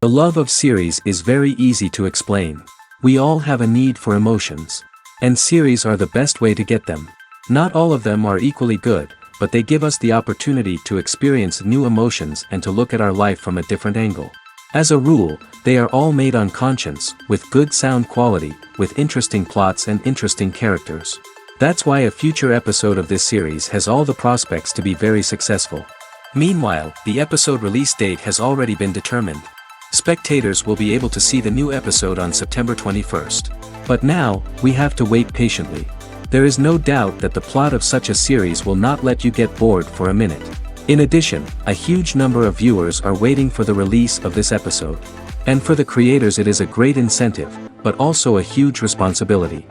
The love of series is very easy to explain. We all have a need for emotions. And series are the best way to get them. Not all of them are equally good, but they give us the opportunity to experience new emotions and to look at our life from a different angle. As a rule, they are all made on conscience, with good sound quality, with interesting plots and interesting characters. That's why a future episode of this series has all the prospects to be very successful. Meanwhile, the episode release date has already been determined. Spectators will be able to see the new episode on September 21st. But now, we have to wait patiently. There is no doubt that the plot of such a series will not let you get bored for a minute. In addition, a huge number of viewers are waiting for the release of this episode. And for the creators it is a great incentive, but also a huge responsibility.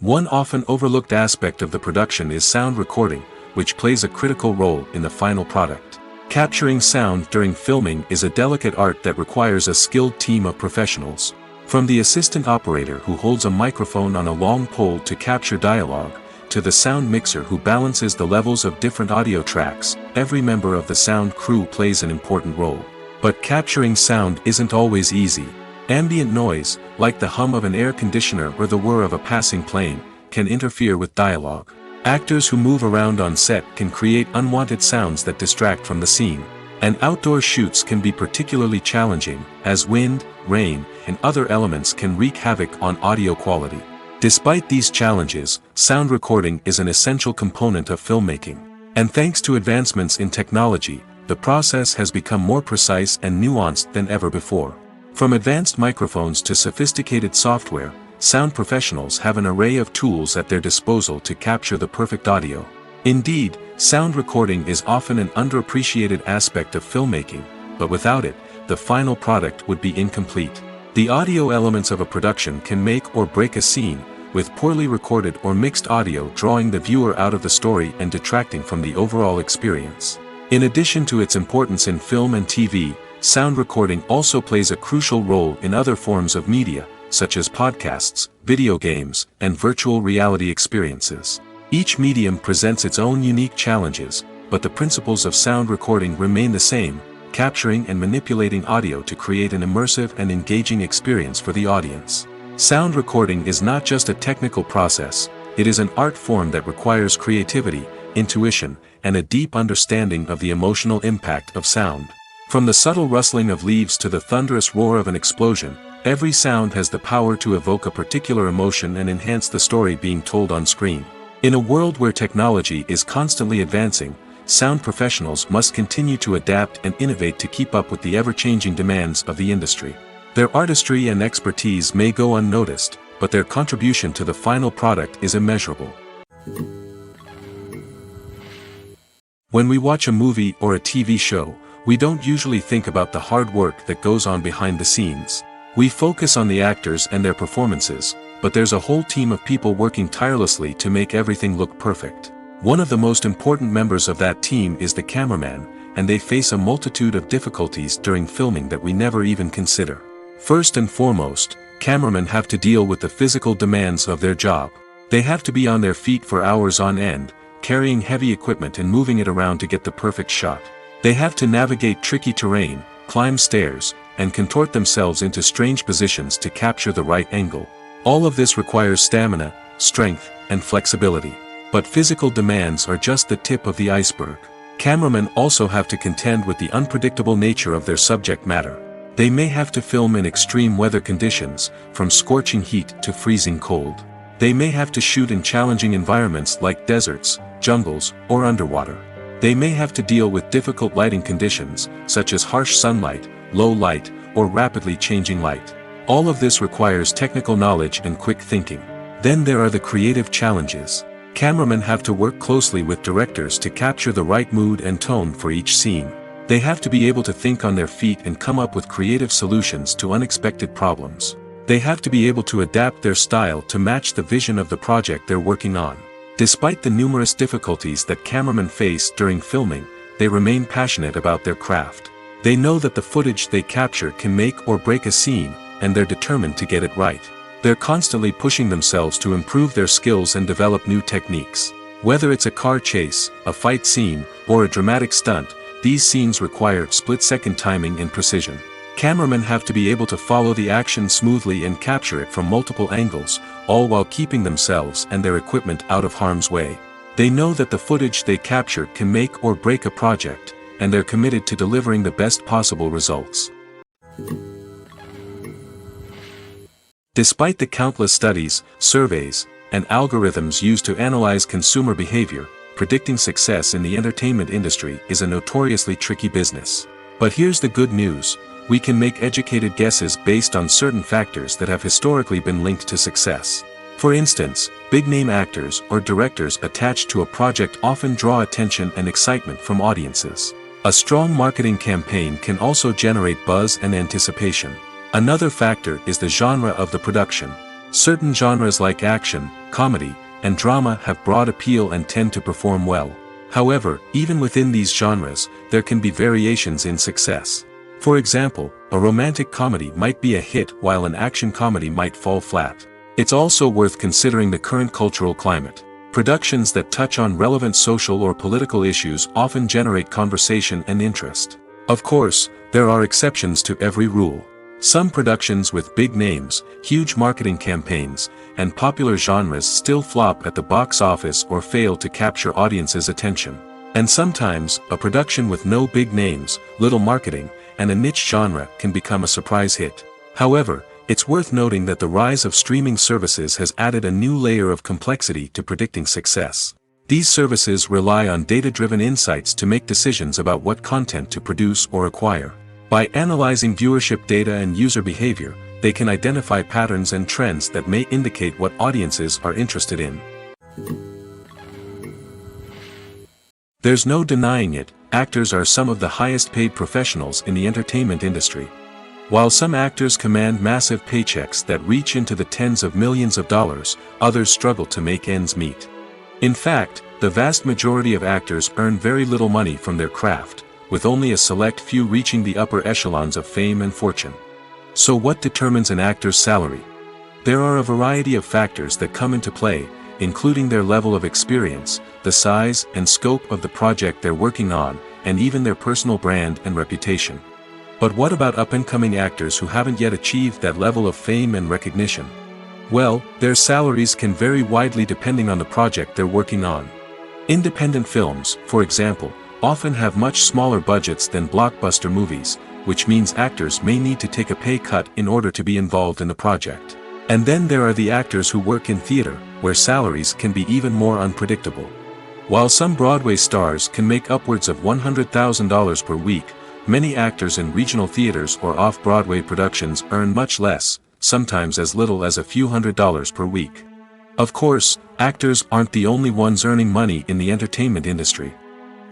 One often overlooked aspect of the production is sound recording, which plays a critical role in the final product. Capturing sound during filming is a delicate art that requires a skilled team of professionals. From the assistant operator who holds a microphone on a long pole to capture dialogue, to the sound mixer who balances the levels of different audio tracks, every member of the sound crew plays an important role. But capturing sound isn't always easy. Ambient noise, like the hum of an air conditioner or the whir of a passing plane, can interfere with dialogue. Actors who move around on set can create unwanted sounds that distract from the scene. And outdoor shoots can be particularly challenging, as wind, rain, and other elements can wreak havoc on audio quality. Despite these challenges, sound recording is an essential component of filmmaking. And thanks to advancements in technology, the process has become more precise and nuanced than ever before. From advanced microphones to sophisticated software, sound professionals have an array of tools at their disposal to capture the perfect audio. Indeed, sound recording is often an underappreciated aspect of filmmaking, but without it, the final product would be incomplete. The audio elements of a production can make or break a scene, with poorly recorded or mixed audio drawing the viewer out of the story and detracting from the overall experience. In addition to its importance in film and TV, sound recording also plays a crucial role in other forms of media, such as podcasts, video games, and virtual reality experiences. Each medium presents its own unique challenges, but the principles of sound recording remain the same, capturing and manipulating audio to create an immersive and engaging experience for the audience. Sound recording is not just a technical process, it is an art form that requires creativity, intuition, and a deep understanding of the emotional impact of sound. From the subtle rustling of leaves to the thunderous roar of an explosion, every sound has the power to evoke a particular emotion and enhance the story being told on screen. In a world where technology is constantly advancing, sound professionals must continue to adapt and innovate to keep up with the ever-changing demands of the industry. Their artistry and expertise may go unnoticed, but their contribution to the final product is immeasurable. When we watch a movie or a TV show, we don't usually think about the hard work that goes on behind the scenes. We focus on the actors and their performances, but there's a whole team of people working tirelessly to make everything look perfect. One of the most important members of that team is the cameraman, and they face a multitude of difficulties during filming that we never even consider. First and foremost, cameramen have to deal with the physical demands of their job. They have to be on their feet for hours on end, carrying heavy equipment and moving it around to get the perfect shot. They have to navigate tricky terrain, climb stairs, and contort themselves into strange positions to capture the right angle. All of this requires stamina, strength, and flexibility. But physical demands are just the tip of the iceberg. Cameramen also have to contend with the unpredictable nature of their subject matter. They may have to film in extreme weather conditions, from scorching heat to freezing cold. They may have to shoot in challenging environments like deserts, jungles, or underwater. They may have to deal with difficult lighting conditions, such as harsh sunlight, low light, or rapidly changing light. All of this requires technical knowledge and quick thinking. Then there are the creative challenges. Cameramen have to work closely with directors to capture the right mood and tone for each scene. They have to be able to think on their feet and come up with creative solutions to unexpected problems. They have to be able to adapt their style to match the vision of the project they're working on. Despite the numerous difficulties that cameramen face during filming, they remain passionate about their craft. They know that the footage they capture can make or break a scene, and they're determined to get it right. They're constantly pushing themselves to improve their skills and develop new techniques. Whether it's a car chase, a fight scene, or a dramatic stunt, these scenes require split-second timing and precision. Cameramen have to be able to follow the action smoothly and capture it from multiple angles, all while keeping themselves and their equipment out of harm's way. They know that the footage they capture can make or break a project, and they're committed to delivering the best possible results. Despite the countless studies, surveys, and algorithms used to analyze consumer behavior, predicting success in the entertainment industry is a notoriously tricky business. But here's the good news: we can make educated guesses based on certain factors that have historically been linked to success. For instance, big-name actors or directors attached to a project often draw attention and excitement from audiences. A strong marketing campaign can also generate buzz and anticipation. Another factor is the genre of the production. Certain genres like action, comedy, and drama have broad appeal and tend to perform well. However, even within these genres, there can be variations in success. For example, a romantic comedy might be a hit while an action comedy might fall flat. It's also worth considering the current cultural climate. Productions that touch on relevant social or political issues often generate conversation and interest. Of course, there are exceptions to every rule. Some productions with big names, huge marketing campaigns, and popular genres still flop at the box office or fail to capture audiences' attention. And sometimes, a production with no big names, little marketing, and a niche genre can become a surprise hit. However, it's worth noting that the rise of streaming services has added a new layer of complexity to predicting success. These services rely on data-driven insights to make decisions about what content to produce or acquire. By analyzing viewership data and user behavior, they can identify patterns and trends that may indicate what audiences are interested in. There's no denying it, actors are some of the highest-paid professionals in the entertainment industry. While some actors command massive paychecks that reach into the tens of millions of dollars, others struggle to make ends meet. In fact, the vast majority of actors earn very little money from their craft, with only a select few reaching the upper echelons of fame and fortune. So what determines an actor's salary? There are a variety of factors that come into play, including their level of experience, the size and scope of the project they're working on, and even their personal brand and reputation. But what about up-and-coming actors who haven't yet achieved that level of fame and recognition? Well, their salaries can vary widely depending on the project they're working on. Independent films, for example, often have much smaller budgets than blockbuster movies, which means actors may need to take a pay cut in order to be involved in the project. And then there are the actors who work in theater, where salaries can be even more unpredictable. While some Broadway stars can make upwards of $100,000 per week, many actors in regional theaters or off-Broadway productions earn much less, sometimes as little as a few $100s per week. Of course, actors aren't the only ones earning money in the entertainment industry.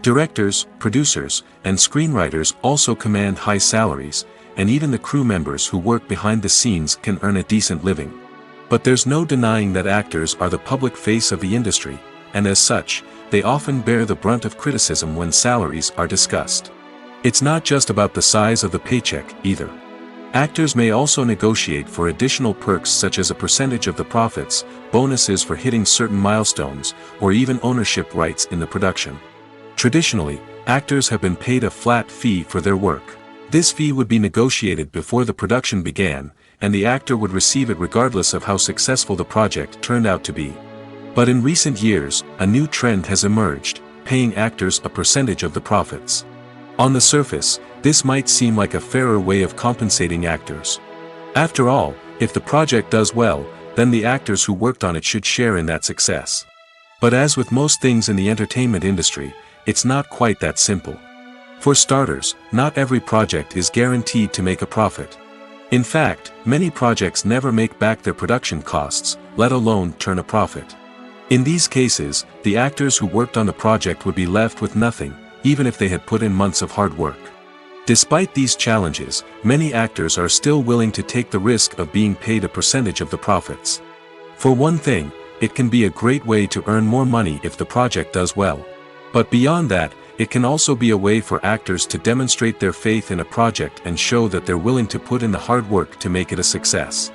Directors, producers, and screenwriters also command high salaries, and even the crew members who work behind the scenes can earn a decent living. But there's no denying that actors are the public face of the industry, and as such, they often bear the brunt of criticism when salaries are discussed. It's not just about the size of the paycheck, either. Actors may also negotiate for additional perks such as a percentage of the profits, bonuses for hitting certain milestones, or even ownership rights in the production. Traditionally, actors have been paid a flat fee for their work. This fee would be negotiated before the production began, and the actor would receive it regardless of how successful the project turned out to be. But in recent years, a new trend has emerged, paying actors a percentage of the profits. On the surface, this might seem like a fairer way of compensating actors. After all, if the project does well, then the actors who worked on it should share in that success. But as with most things in the entertainment industry, it's not quite that simple. For starters, not every project is guaranteed to make a profit. In fact, many projects never make back their production costs, let alone turn a profit. In these cases, the actors who worked on the project would be left with nothing, even if they had put in months of hard work. Despite these challenges, many actors are still willing to take the risk of being paid a percentage of the profits. For one thing, it can be a great way to earn more money if the project does well. But beyond that, it can also be a way for actors to demonstrate their faith in a project and show that they're willing to put in the hard work to make it a success.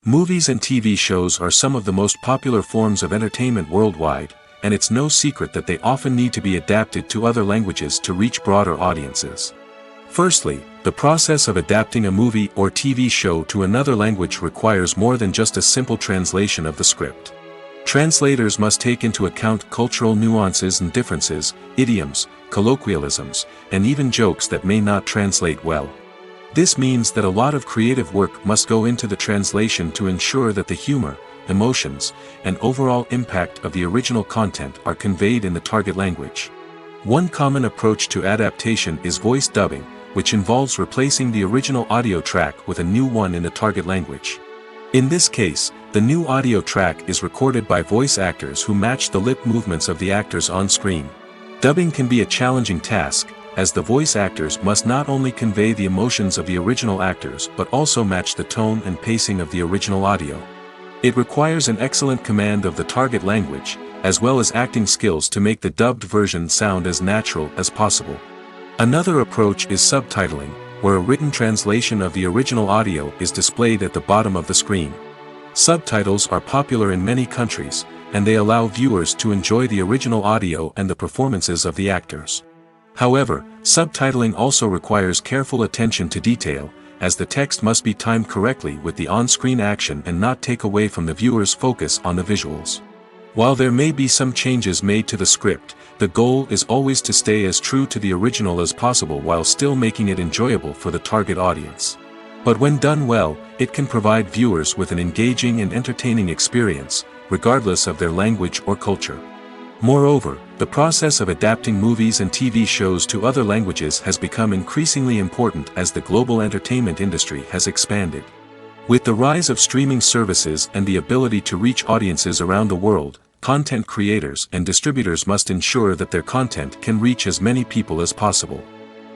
Movies and TV shows are some of the most popular forms of entertainment worldwide, and it's no secret that they often need to be adapted to other languages to reach broader audiences. Firstly, the process of adapting a movie or TV show to another language requires more than just a simple translation of the script. Translators must take into account cultural nuances and differences, idioms, colloquialisms, and even jokes that may not translate well. This means that a lot of creative work must go into the translation to ensure that the humor, emotions, and overall impact of the original content are conveyed in the target language. One common approach to adaptation is voice dubbing, which involves replacing the original audio track with a new one in the target language. In this case, the new audio track is recorded by voice actors who match the lip movements of the actors on screen. Dubbing can be a challenging task, as the voice actors must not only convey the emotions of the original actors but also match the tone and pacing of the original audio. It requires an excellent command of the target language, as well as acting skills to make the dubbed version sound as natural as possible. Another approach is subtitling, where a written translation of the original audio is displayed at the bottom of the screen. Subtitles are popular in many countries, and they allow viewers to enjoy the original audio and the performances of the actors. However, subtitling also requires careful attention to detail, as the text must be timed correctly with the on-screen action and not take away from the viewer's focus on the visuals. While there may be some changes made to the script, the goal is always to stay as true to the original as possible while still making it enjoyable for the target audience. But when done well, it can provide viewers with an engaging and entertaining experience, regardless of their language or culture. Moreover, the process of adapting movies and TV shows to other languages has become increasingly important as the global entertainment industry has expanded. With the rise of streaming services and the ability to reach audiences around the world, content creators and distributors must ensure that their content can reach as many people as possible.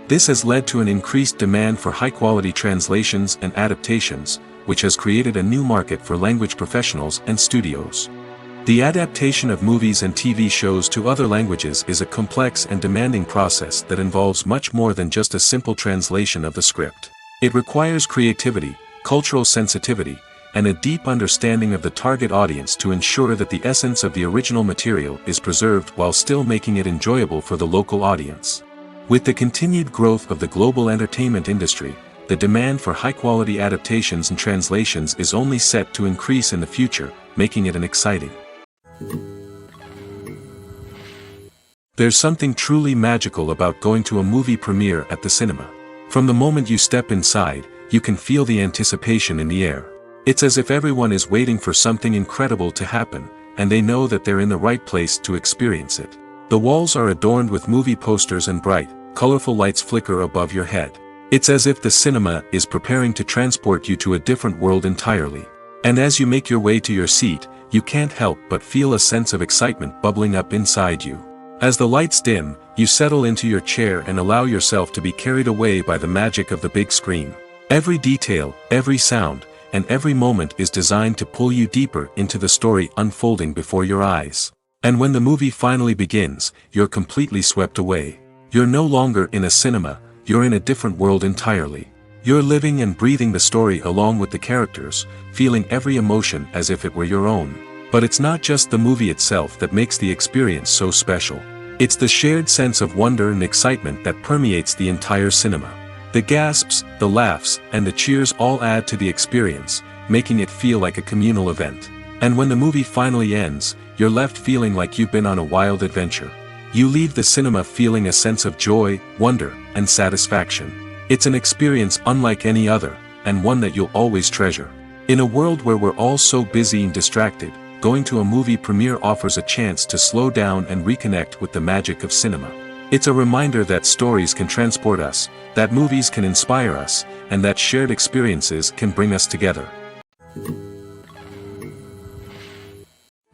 This has led to an increased demand for high-quality translations and adaptations, which has created a new market for language professionals and studios. The adaptation of movies and TV shows to other languages is a complex and demanding process that involves much more than just a simple translation of the script. It requires creativity, cultural sensitivity, and a deep understanding of the target audience to ensure that the essence of the original material is preserved while still making it enjoyable for the local audience. With the continued growth of the global entertainment industry, the demand for high-quality adaptations and translations is only set to increase in the future, making it an exciting. There's something truly magical about going to a movie premiere at the cinema. From the moment you step inside, you can feel the anticipation in the air. It's as if everyone is waiting for something incredible to happen, and they know that they're in the right place to experience it. The walls are adorned with movie posters and bright, colorful lights flicker above your head. It's as if the cinema is preparing to transport you to a different world entirely. And as you make your way to your seat, you can't help but feel a sense of excitement bubbling up inside you. As the lights dim, you settle into your chair and allow yourself to be carried away by the magic of the big screen. Every detail, every sound, and every moment is designed to pull you deeper into the story unfolding before your eyes. And when the movie finally begins, you're completely swept away. You're no longer in a cinema, you're in a different world entirely. You're living and breathing the story along with the characters, feeling every emotion as if it were your own. But it's not just the movie itself that makes the experience so special. It's the shared sense of wonder and excitement that permeates the entire cinema. The gasps, the laughs, and the cheers all add to the experience, making it feel like a communal event. And when the movie finally ends, you're left feeling like you've been on a wild adventure. You leave the cinema feeling a sense of joy, wonder, and satisfaction. It's an experience unlike any other, and one that you'll always treasure. In a world where we're all so busy and distracted, going to a movie premiere offers a chance to slow down and reconnect with the magic of cinema. It's a reminder that stories can transport us, that movies can inspire us, and that shared experiences can bring us together.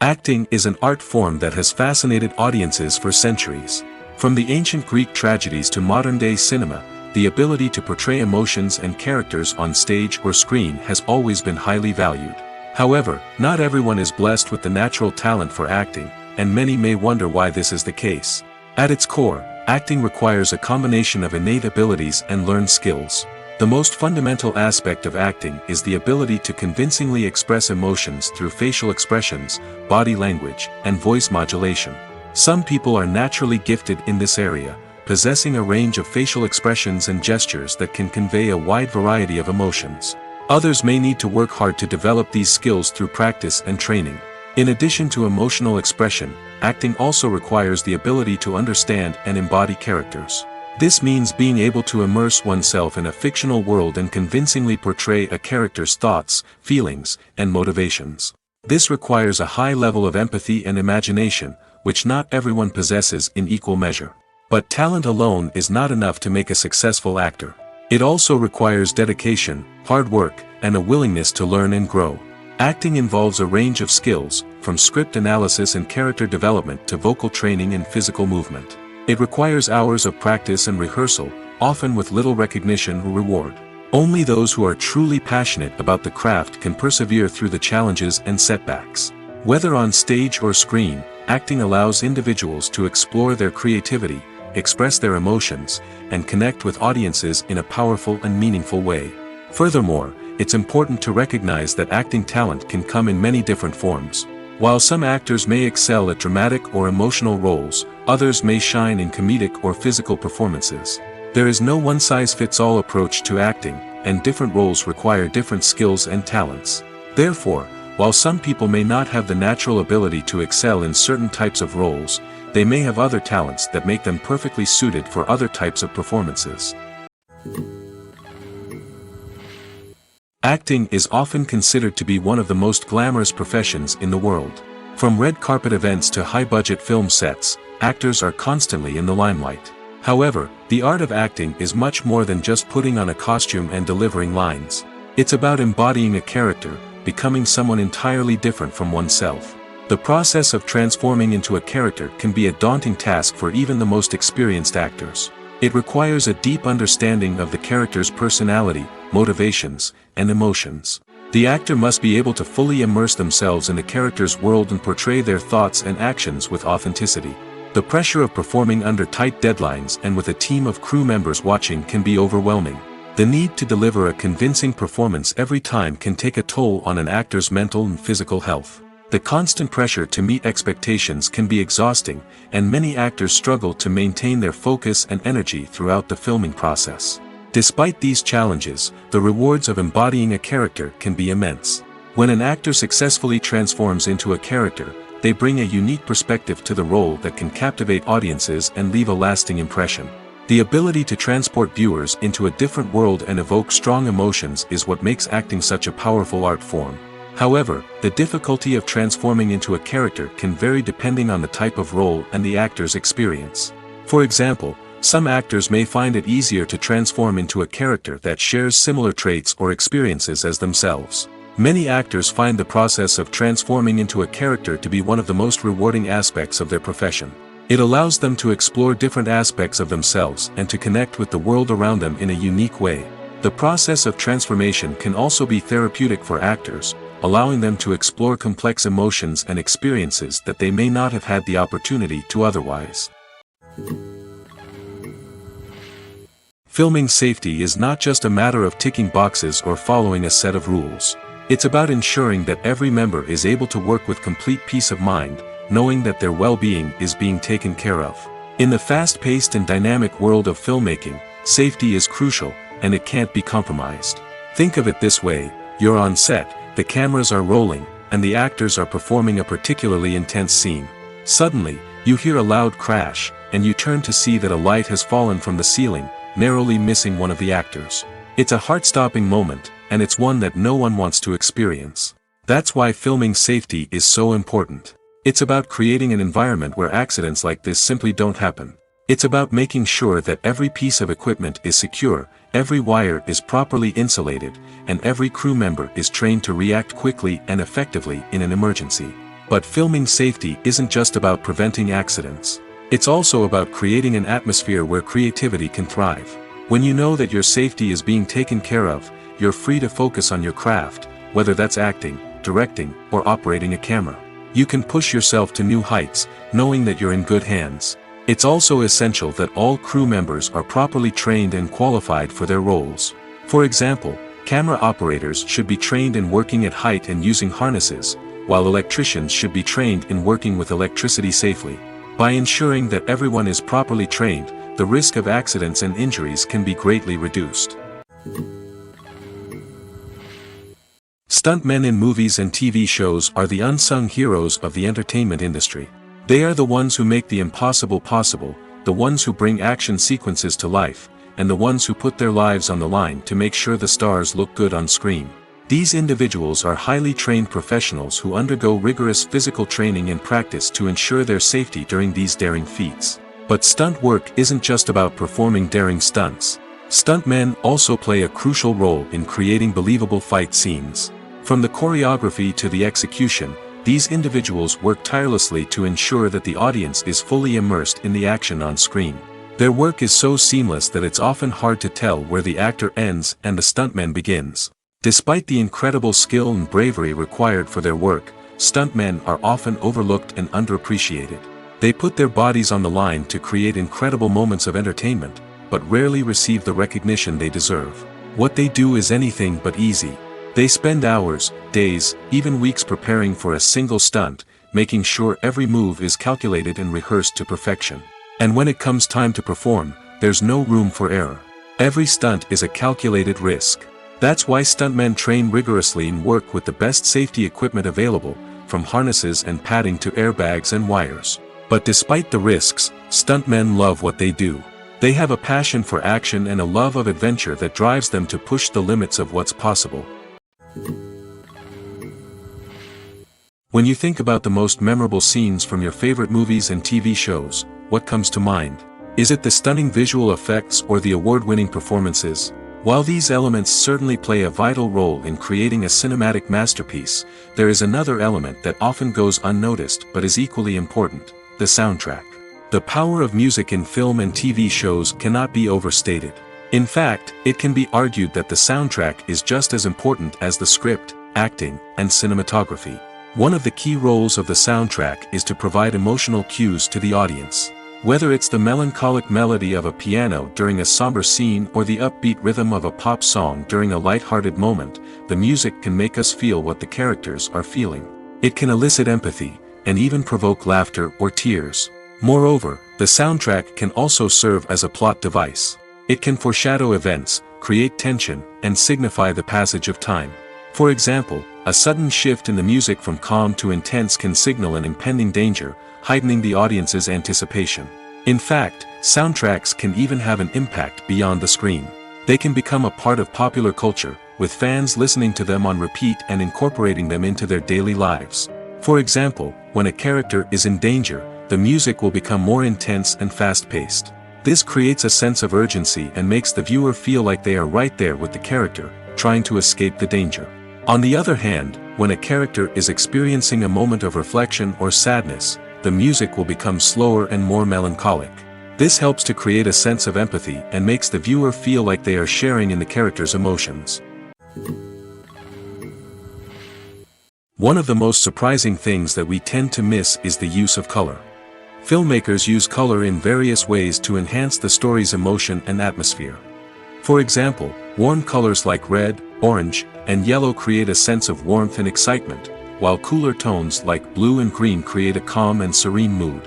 Acting is an art form that has fascinated audiences for centuries. From the ancient Greek tragedies to modern-day cinema, the ability to portray emotions and characters on stage or screen has always been highly valued. However, not everyone is blessed with the natural talent for acting, and many may wonder why this is the case. At its core, acting requires a combination of innate abilities and learned skills. The The most fundamental aspect of acting is the ability to convincingly express emotions through facial expressions, body language, and voice modulation. Some people are naturally gifted in this area, possessing a range of facial expressions and gestures that can convey a wide variety of emotions. Others may need to work hard to develop these skills through practice and training. In addition to emotional expression, acting also requires the ability to understand and embody characters. This means being able to immerse oneself in a fictional world and convincingly portray a character's thoughts, feelings, and motivations. This requires a high level of empathy and imagination, which not everyone possesses in equal measure. But talent alone is not enough to make a successful actor. It also requires dedication, hard work, and a willingness to learn and grow. Acting involves a range of skills, from script analysis and character development to vocal training and physical movement. It requires hours of practice and rehearsal, often with little recognition or reward. Only those who are truly passionate about the craft can persevere through the challenges and setbacks. Whether on stage or screen, acting allows individuals to explore their creativity, express their emotions, and connect with audiences in a powerful and meaningful way. Furthermore, it's important to recognize that acting talent can come in many different forms. While some actors may excel at dramatic or emotional roles, others may shine in comedic or physical performances. There is no one-size-fits-all approach to acting, and different roles require different skills and talents. Therefore, while some people may not have the natural ability to excel in certain types of roles, they may have other talents that make them perfectly suited for other types of performances. Acting is often considered to be one of the most glamorous professions in the world. From red carpet events to high-budget film sets, actors are constantly in the limelight. However, the art of acting is much more than just putting on a costume and delivering lines. It's about embodying a character, becoming someone entirely different from oneself. The process of transforming into a character can be a daunting task for even the most experienced actors. It requires a deep understanding of the character's personality, motivations, and emotions. The actor must be able to fully immerse themselves in the character's world and portray their thoughts and actions with authenticity. The pressure of performing under tight deadlines and with a team of crew members watching can be overwhelming. The need to deliver a convincing performance every time can take a toll on an actor's mental and physical health. The constant pressure to meet expectations can be exhausting, and many actors struggle to maintain their focus and energy throughout the filming process. Despite these challenges, the rewards of embodying a character can be immense. When an actor successfully transforms into a character, they bring a unique perspective to the role that can captivate audiences and leave a lasting impression. The ability to transport viewers into a different world and evoke strong emotions is what makes acting such a powerful art form. However, the difficulty of transforming into a character can vary depending on the type of role and the actor's experience. For example, some actors may find it easier to transform into a character that shares similar traits or experiences as themselves. Many actors find the process of transforming into a character to be one of the most rewarding aspects of their profession. It allows them to explore different aspects of themselves and to connect with the world around them in a unique way. The process of transformation can also be therapeutic for actors, allowing them to explore complex emotions and experiences that they may not have had the opportunity to otherwise. Filming safety is not just a matter of ticking boxes or following a set of rules. It's about ensuring that every member is able to work with complete peace of mind, knowing that their well-being is being taken care of. In the fast-paced and dynamic world of filmmaking, safety is crucial, and it can't be compromised. Think of it this way: you're on set, the cameras are rolling, and the actors are performing a particularly intense scene. Suddenly, you hear a loud crash, and you turn to see that a light has fallen from the ceiling, narrowly missing one of the actors. It's a heart-stopping moment, and it's one that no one wants to experience. That's why filming safety is so important. It's about creating an environment where accidents like this simply don't happen. It's about making sure that every piece of equipment is secure, every wire is properly insulated, and every crew member is trained to react quickly and effectively in an emergency. But filming safety isn't just about preventing accidents. It's also about creating an atmosphere where creativity can thrive. When you know that your safety is being taken care of, you're free to focus on your craft, whether that's acting, directing, or operating a camera. You can push yourself to new heights, knowing that you're in good hands. It's also essential that all crew members are properly trained and qualified for their roles. For example, camera operators should be trained in working at height and using harnesses, while electricians should be trained in working with electricity safely. By ensuring that everyone is properly trained, the risk of accidents and injuries can be greatly reduced. Stuntmen in movies and TV shows are the unsung heroes of the entertainment industry. They are the ones who make the impossible possible, the ones who bring action sequences to life, and the ones who put their lives on the line to make sure the stars look good on screen. These individuals are highly trained professionals who undergo rigorous physical training and practice to ensure their safety during these daring feats. But stunt work isn't just about performing daring stunts. Stuntmen also play a crucial role in creating believable fight scenes. From the choreography to the execution, these individuals work tirelessly to ensure that the audience is fully immersed in the action on screen. Their work is so seamless that it's often hard to tell where the actor ends and the stuntman begins. Despite the incredible skill and bravery required for their work, stuntmen are often overlooked and underappreciated. They put their bodies on the line to create incredible moments of entertainment, but rarely receive the recognition they deserve. What they do is anything but easy. They spend hours, days, even weeks preparing for a single stunt, making sure every move is calculated and rehearsed to perfection. And when it comes time to perform, there's no room for error. Every stunt is a calculated risk. That's why stuntmen train rigorously and work with the best safety equipment available, from harnesses and padding to airbags and wires. But despite the risks, stuntmen love what they do. They have a passion for action and a love of adventure that drives them to push the limits of what's possible. When you think about the most memorable scenes from your favorite movies and TV shows, what comes to mind? Is it the stunning visual effects or the award-winning performances? While these elements certainly play a vital role in creating a cinematic masterpiece, there is another element that often goes unnoticed but is equally important: the soundtrack. The power of music in film and TV shows cannot be overstated. In fact, it can be argued that the soundtrack is just as important as the script, acting, and cinematography. One of the key roles of the soundtrack is to provide emotional cues to the audience. Whether it's the melancholic melody of a piano during a somber scene or the upbeat rhythm of a pop song during a light-hearted moment, the music can make us feel what the characters are feeling. It can elicit empathy, and even provoke laughter or tears. Moreover, the soundtrack can also serve as a plot device. It can foreshadow events, create tension, and signify the passage of time. For example, a sudden shift in the music from calm to intense can signal an impending danger, heightening the audience's anticipation. In fact, soundtracks can even have an impact beyond the screen. They can become a part of popular culture, with fans listening to them on repeat and incorporating them into their daily lives. For example, when a character is in danger, the music will become more intense and fast-paced. This creates a sense of urgency and makes the viewer feel like they are right there with the character, trying to escape the danger. On the other hand, when a character is experiencing a moment of reflection or sadness, the music will become slower and more melancholic. This helps to create a sense of empathy and makes the viewer feel like they are sharing in the character's emotions. One of the most surprising things that we tend to miss is the use of color. Filmmakers use color in various ways to enhance the story's emotion and atmosphere. For example, warm colors like red, orange, and yellow create a sense of warmth and excitement, while cooler tones like blue and green create a calm and serene mood.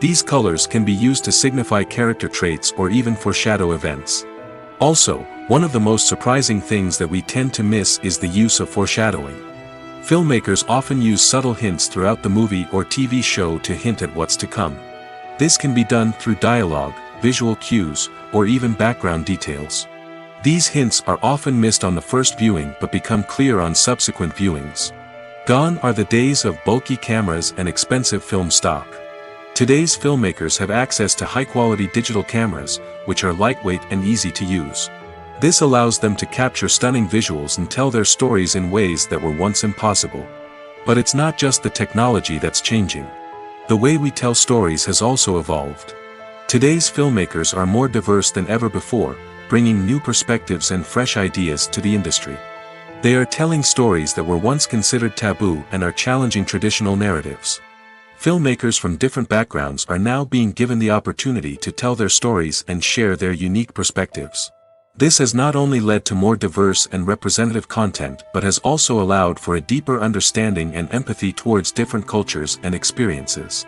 These colors can be used to signify character traits or even foreshadow events. Also, one of the most surprising things that we tend to miss is the use of foreshadowing. Filmmakers often use subtle hints throughout the movie or TV show to hint at what's to come. This can be done through dialogue, visual cues, or even background details. These hints are often missed on the first viewing but become clear on subsequent viewings. Gone are the days of bulky cameras and expensive film stock. Today's filmmakers have access to high-quality digital cameras, which are lightweight and easy to use. This allows them to capture stunning visuals and tell their stories in ways that were once impossible. But it's not just the technology that's changing. The way we tell stories has also evolved. Today's filmmakers are more diverse than ever before, bringing new perspectives and fresh ideas to the industry. They are telling stories that were once considered taboo and are challenging traditional narratives. Filmmakers from different backgrounds are now being given the opportunity to tell their stories and share their unique perspectives. This has not only led to more diverse and representative content but has also allowed for a deeper understanding and empathy towards different cultures and experiences.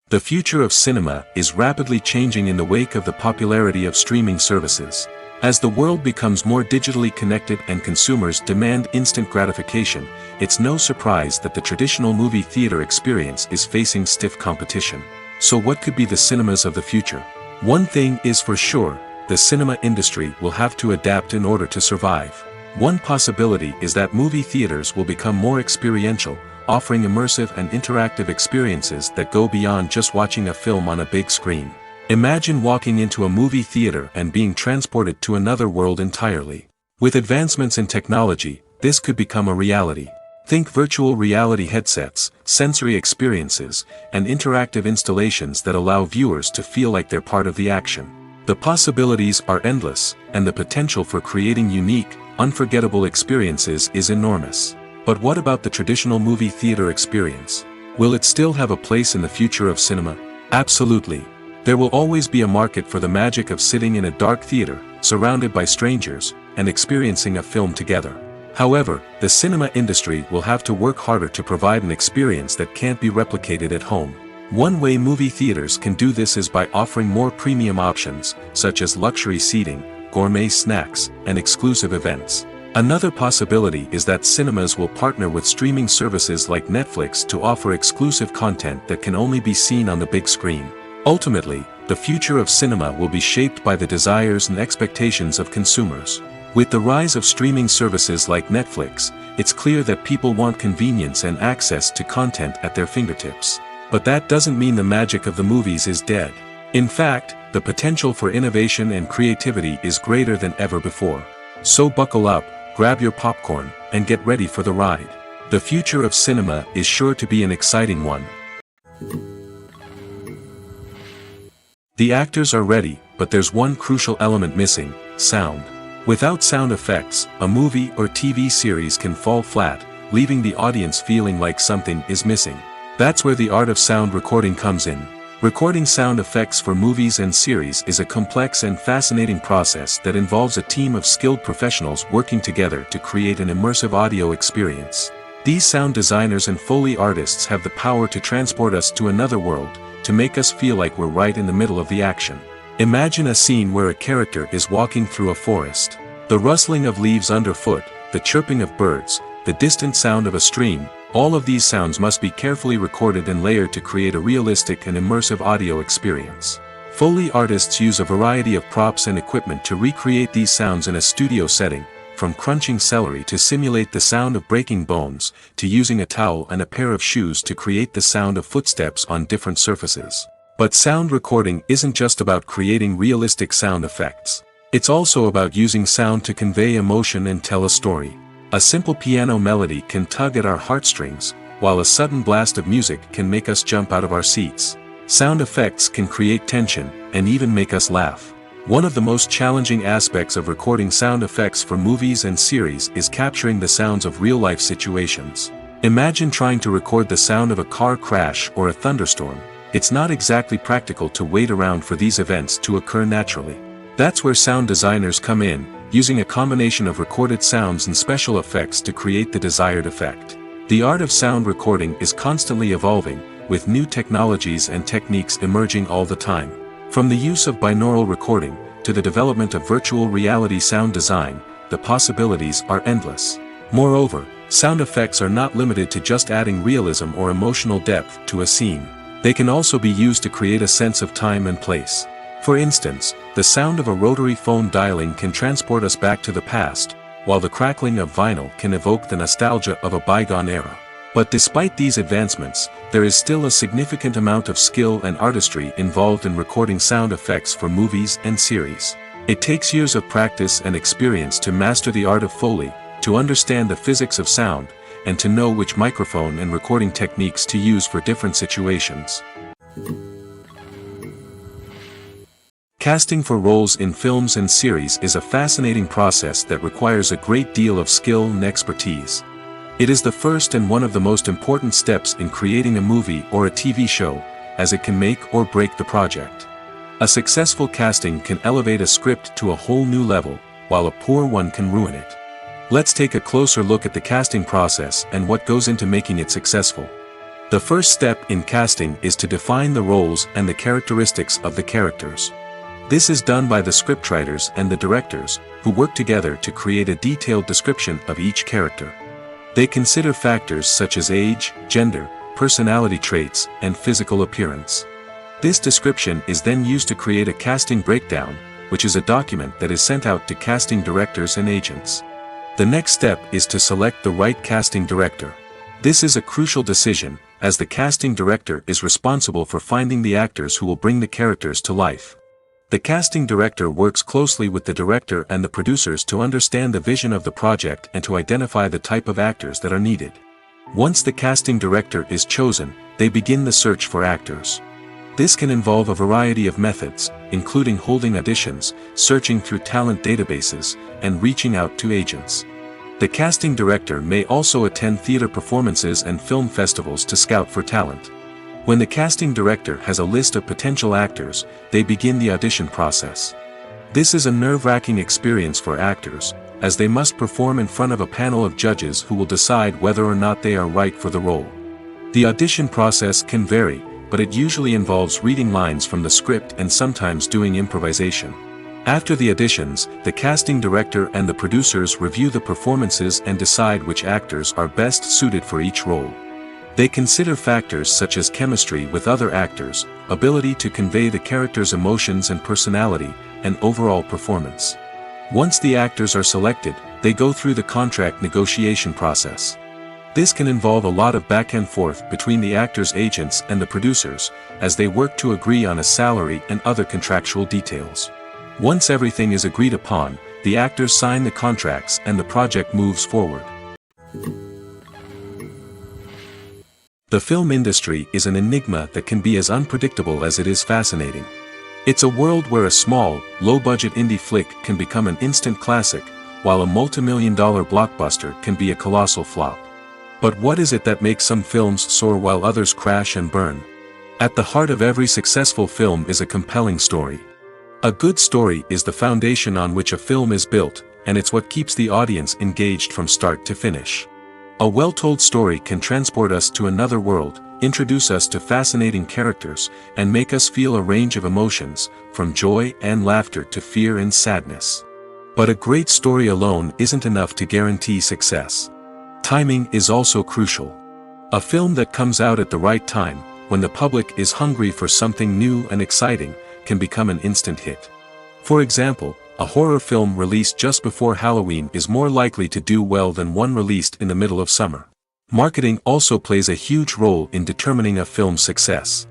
The future of cinema is rapidly changing in the wake of the popularity of streaming services. As the world becomes more digitally connected and consumers demand instant gratification, it's no surprise that the traditional movie theater experience is facing stiff competition. So what could be the cinemas of the future? One thing is for sure, the cinema industry will have to adapt in order to survive. One possibility is that movie theaters will become more experiential, offering immersive and interactive experiences that go beyond just watching a film on a big screen. Imagine walking into a movie theater and being transported to another world entirely. With advancements in technology, this could become a reality. Think virtual reality headsets, sensory experiences, and interactive installations that allow viewers to feel like they're part of the action. The possibilities are endless, and the potential for creating unique, unforgettable experiences is enormous. But what about the traditional movie theater experience? Will it still have a place in the future of cinema? Absolutely. There will always be a market for the magic of sitting in a dark theater, surrounded by strangers, and experiencing a film together. However, the cinema industry will have to work harder to provide an experience that can't be replicated at home. One way movie theaters can do this is by offering more premium options, such as luxury seating, gourmet snacks, and exclusive events. Another possibility is that cinemas will partner with streaming services like Netflix to offer exclusive content that can only be seen on the big screen. Ultimately, the future of cinema will be shaped by the desires and expectations of consumers. With the rise of streaming services like Netflix, it's clear that people want convenience and access to content at their fingertips. But that doesn't mean the magic of the movies is dead. In fact, the potential for innovation and creativity is greater than ever before. So buckle up, grab your popcorn, and get ready for the ride. The future of cinema is sure to be an exciting one. The actors are ready, but there's one crucial element missing: sound. Without sound effects, a movie or TV series can fall flat, leaving the audience feeling like something is missing. That's where the art of sound recording comes in. Recording sound effects for movies and series is a complex and fascinating process that involves a team of skilled professionals working together to create an immersive audio experience. These sound designers and Foley artists have the power to transport us to another world, to make us feel like we're right in the middle of the action. Imagine a scene where a character is walking through a forest. The rustling of leaves underfoot, the chirping of birds, the distant sound of a stream, all of these sounds must be carefully recorded and layered to create a realistic and immersive audio experience. Foley artists use a variety of props and equipment to recreate these sounds in a studio setting, from crunching celery to simulate the sound of breaking bones, to using a towel and a pair of shoes to create the sound of footsteps on different surfaces. But sound recording isn't just about creating realistic sound effects. It's also about using sound to convey emotion and tell a story. A simple piano melody can tug at our heartstrings, while a sudden blast of music can make us jump out of our seats. Sound effects can create tension, and even make us laugh. One of the most challenging aspects of recording sound effects for movies and series is capturing the sounds of real-life situations. Imagine trying to record the sound of a car crash or a thunderstorm. It's not exactly practical to wait around for these events to occur naturally. That's where sound designers come in, using a combination of recorded sounds and special effects to create the desired effect. The art of sound recording is constantly evolving, with new technologies and techniques emerging all the time. From the use of binaural recording, to the development of virtual reality sound design, the possibilities are endless. Moreover, sound effects are not limited to just adding realism or emotional depth to a scene. They can also be used to create a sense of time and place. For instance, the sound of a rotary phone dialing can transport us back to the past, while the crackling of vinyl can evoke the nostalgia of a bygone era. But despite these advancements, there is still a significant amount of skill and artistry involved in recording sound effects for movies and series. It takes years of practice and experience to master the art of Foley, to understand the physics of sound, and to know which microphone and recording techniques to use for different situations. Casting for roles in films and series is a fascinating process that requires a great deal of skill and expertise. It is the first and one of the most important steps in creating a movie or a TV show, as it can make or break the project. A successful casting can elevate a script to a whole new level, while a poor one can ruin it. Let's take a closer look at the casting process and what goes into making it successful. The first step in casting is to define the roles and the characteristics of the characters. This is done by the scriptwriters and the directors, who work together to create a detailed description of each character. They consider factors such as age, gender, personality traits, and physical appearance. This description is then used to create a casting breakdown, which is a document that is sent out to casting directors and agents. The next step is to select the right casting director. This is a crucial decision, as the casting director is responsible for finding the actors who will bring the characters to life. The casting director works closely with the director and the producers to understand the vision of the project and to identify the type of actors that are needed. Once the casting director is chosen, they begin the search for actors. This can involve a variety of methods, including holding auditions, searching through talent databases, and reaching out to agents. The casting director may also attend theater performances and film festivals to scout for talent. When the casting director has a list of potential actors, they begin the audition process. This is a nerve-wracking experience for actors, as they must perform in front of a panel of judges who will decide whether or not they are right for the role. The audition process can vary, but it usually involves reading lines from the script and sometimes doing improvisation. After the auditions, the casting director and the producers review the performances and decide which actors are best suited for each role. They consider factors such as chemistry with other actors, ability to convey the character's emotions and personality, and overall performance. Once the actors are selected, they go through the contract negotiation process. This can involve a lot of back and forth between the actors' agents and the producers, as they work to agree on a salary and other contractual details. Once everything is agreed upon, the actors sign the contracts and the project moves forward. The film industry is an enigma that can be as unpredictable as it is fascinating. It's a world where a small, low-budget indie flick can become an instant classic, while a multi-million-dollar blockbuster can be a colossal flop. But what is it that makes some films soar while others crash and burn? At the heart of every successful film is a compelling story. A good story is the foundation on which a film is built, and it's what keeps the audience engaged from start to finish. A well-told story can transport us to another world, introduce us to fascinating characters, and make us feel a range of emotions, from joy and laughter to fear and sadness. But a great story alone isn't enough to guarantee success. Timing is also crucial. A film that comes out at the right time, when the public is hungry for something new and exciting, can become an instant hit. For example, a horror film released just before Halloween is more likely to do well than one released in the middle of summer. Marketing also plays a huge role in determining a film's success.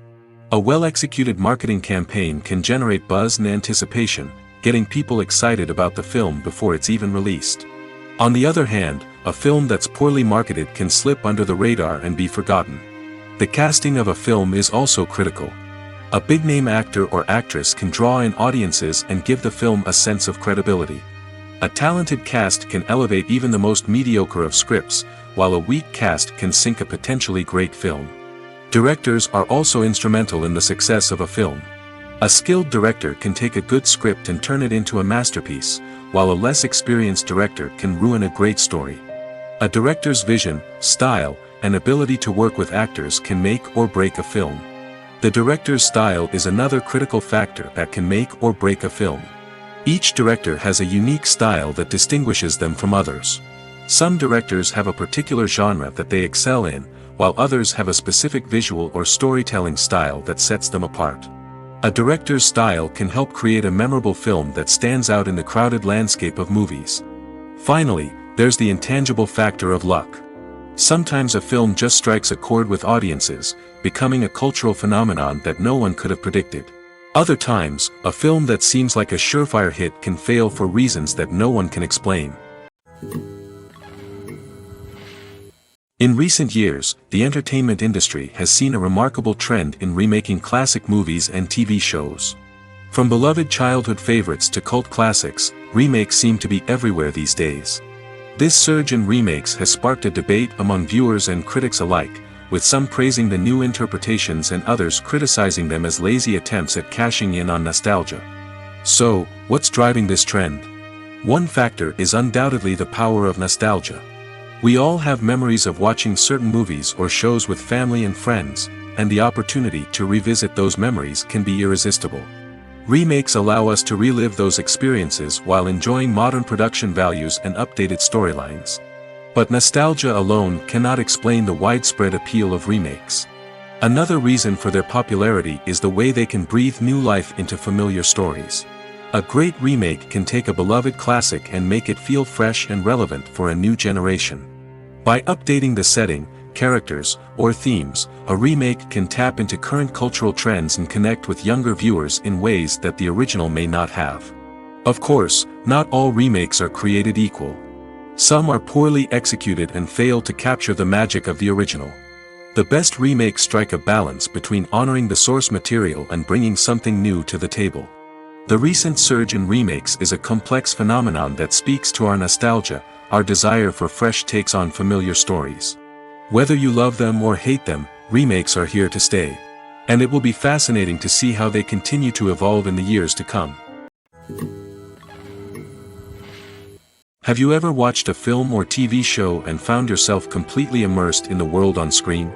A well-executed marketing campaign can generate buzz and anticipation, getting people excited about the film before it's even released. On the other hand, a film that's poorly marketed can slip under the radar and be forgotten. The casting of a film is also critical. A big-name actor or actress can draw in audiences and give the film a sense of credibility. A talented cast can elevate even the most mediocre of scripts, while a weak cast can sink a potentially great film. Directors are also instrumental in the success of a film. A skilled director can take a good script and turn it into a masterpiece, while a less experienced director can ruin a great story. A director's vision, style, and ability to work with actors can make or break a film. The director's style is another critical factor that can make or break a film. Each director has a unique style that distinguishes them from others. Some directors have a particular genre that they excel in, while others have a specific visual or storytelling style that sets them apart. A director's style can help create a memorable film that stands out in the crowded landscape of movies. Finally, there's the intangible factor of luck. Sometimes a film just strikes a chord with audiences, becoming a cultural phenomenon that no one could have predicted. Other times, a film that seems like a surefire hit can fail for reasons that no one can explain. In recent years, the entertainment industry has seen a remarkable trend in remaking classic movies and TV shows. From beloved childhood favorites to cult classics, remakes seem to be everywhere these days. This surge in remakes has sparked a debate among viewers and critics alike, with some praising the new interpretations and others criticizing them as lazy attempts at cashing in on nostalgia. So, what's driving this trend? One factor is undoubtedly the power of nostalgia. We all have memories of watching certain movies or shows with family and friends, and the opportunity to revisit those memories can be irresistible. Remakes allow us to relive those experiences while enjoying modern production values and updated storylines. But nostalgia alone cannot explain the widespread appeal of remakes. Another reason for their popularity is the way they can breathe new life into familiar stories. A great remake can take a beloved classic and make it feel fresh and relevant for a new generation. By updating the setting, characters, or themes, a remake can tap into current cultural trends and connect with younger viewers in ways that the original may not have. Of course, not all remakes are created equal. Some are poorly executed and fail to capture the magic of the original. The best remakes strike a balance between honoring the source material and bringing something new to the table. The recent surge in remakes is a complex phenomenon that speaks to our nostalgia, our desire for fresh takes on familiar stories. Whether you love them or hate them, remakes are here to stay. And it will be fascinating to see how they continue to evolve in the years to come. Have you ever watched a film or TV show and found yourself completely immersed in the world on screen?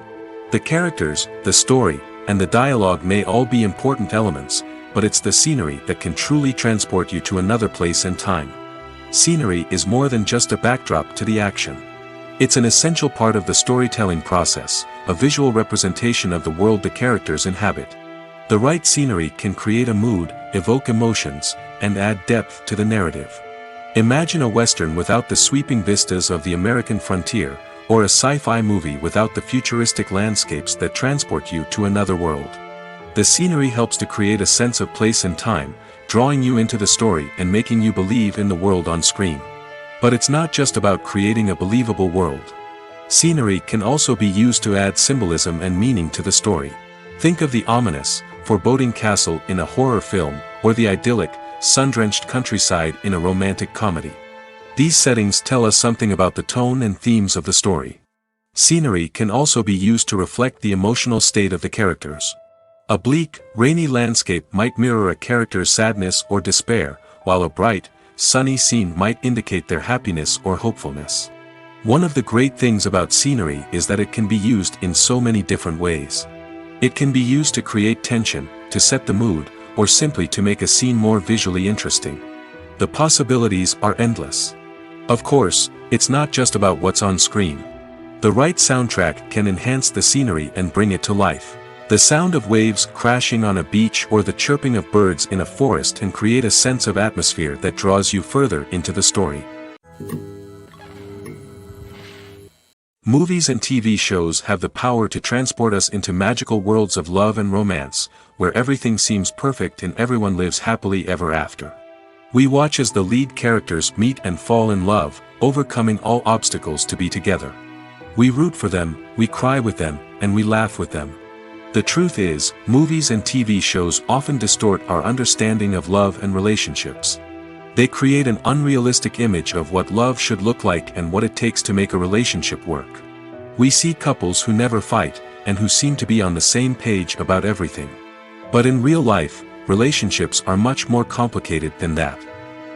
The characters, the story, and the dialogue may all be important elements, but it's the scenery that can truly transport you to another place and time. Scenery is more than just a backdrop to the action. It's an essential part of the storytelling process, a visual representation of the world the characters inhabit. The right scenery can create a mood, evoke emotions, and add depth to the narrative. Imagine a Western without the sweeping vistas of the American frontier, or a sci-fi movie without the futuristic landscapes that transport you to another world. The scenery helps to create a sense of place and time, drawing you into the story and making you believe in the world on screen. But it's not just about creating a believable world. Scenery can also be used to add symbolism and meaning to the story. Think of the ominous, foreboding castle in a horror film, or the idyllic, sun-drenched countryside in a romantic comedy. These settings tell us something about the tone and themes of the story. Scenery can also be used to reflect the emotional state of the characters. A bleak, rainy landscape might mirror a character's sadness or despair, while a bright, sunny scene might indicate their happiness or hopefulness. One of the great things about scenery is that it can be used in so many different ways. It can be used to create tension, to set the mood, or simply to make a scene more visually interesting. The possibilities are endless. Of course, it's not just about what's on screen. The right soundtrack can enhance the scenery and bring it to life. The sound of waves crashing on a beach or the chirping of birds in a forest can create a sense of atmosphere that draws you further into the story. Movies and TV shows have the power to transport us into magical worlds of love and romance, where everything seems perfect and everyone lives happily ever after. We watch as the lead characters meet and fall in love, overcoming all obstacles to be together. We root for them, we cry with them, and we laugh with them. The truth is, movies and TV shows often distort our understanding of love and relationships. They create an unrealistic image of what love should look like and what it takes to make a relationship work. We see couples who never fight, and who seem to be on the same page about everything. But in real life, relationships are much more complicated than that.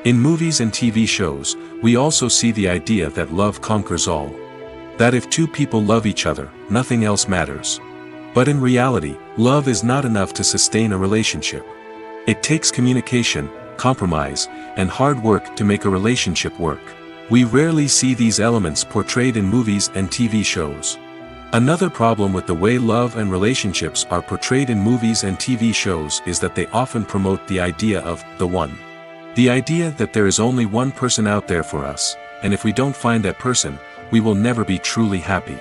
In movies and TV shows, we also see the idea that love conquers all. That if two people love each other, nothing else matters. But in reality, love is not enough to sustain a relationship. It takes communication, compromise, and hard work to make a relationship work. We rarely see these elements portrayed in movies and TV shows. Another problem with the way love and relationships are portrayed in movies and TV shows is that they often promote the idea of the one. The idea that there is only one person out there for us, and if we don't find that person, we will never be truly happy.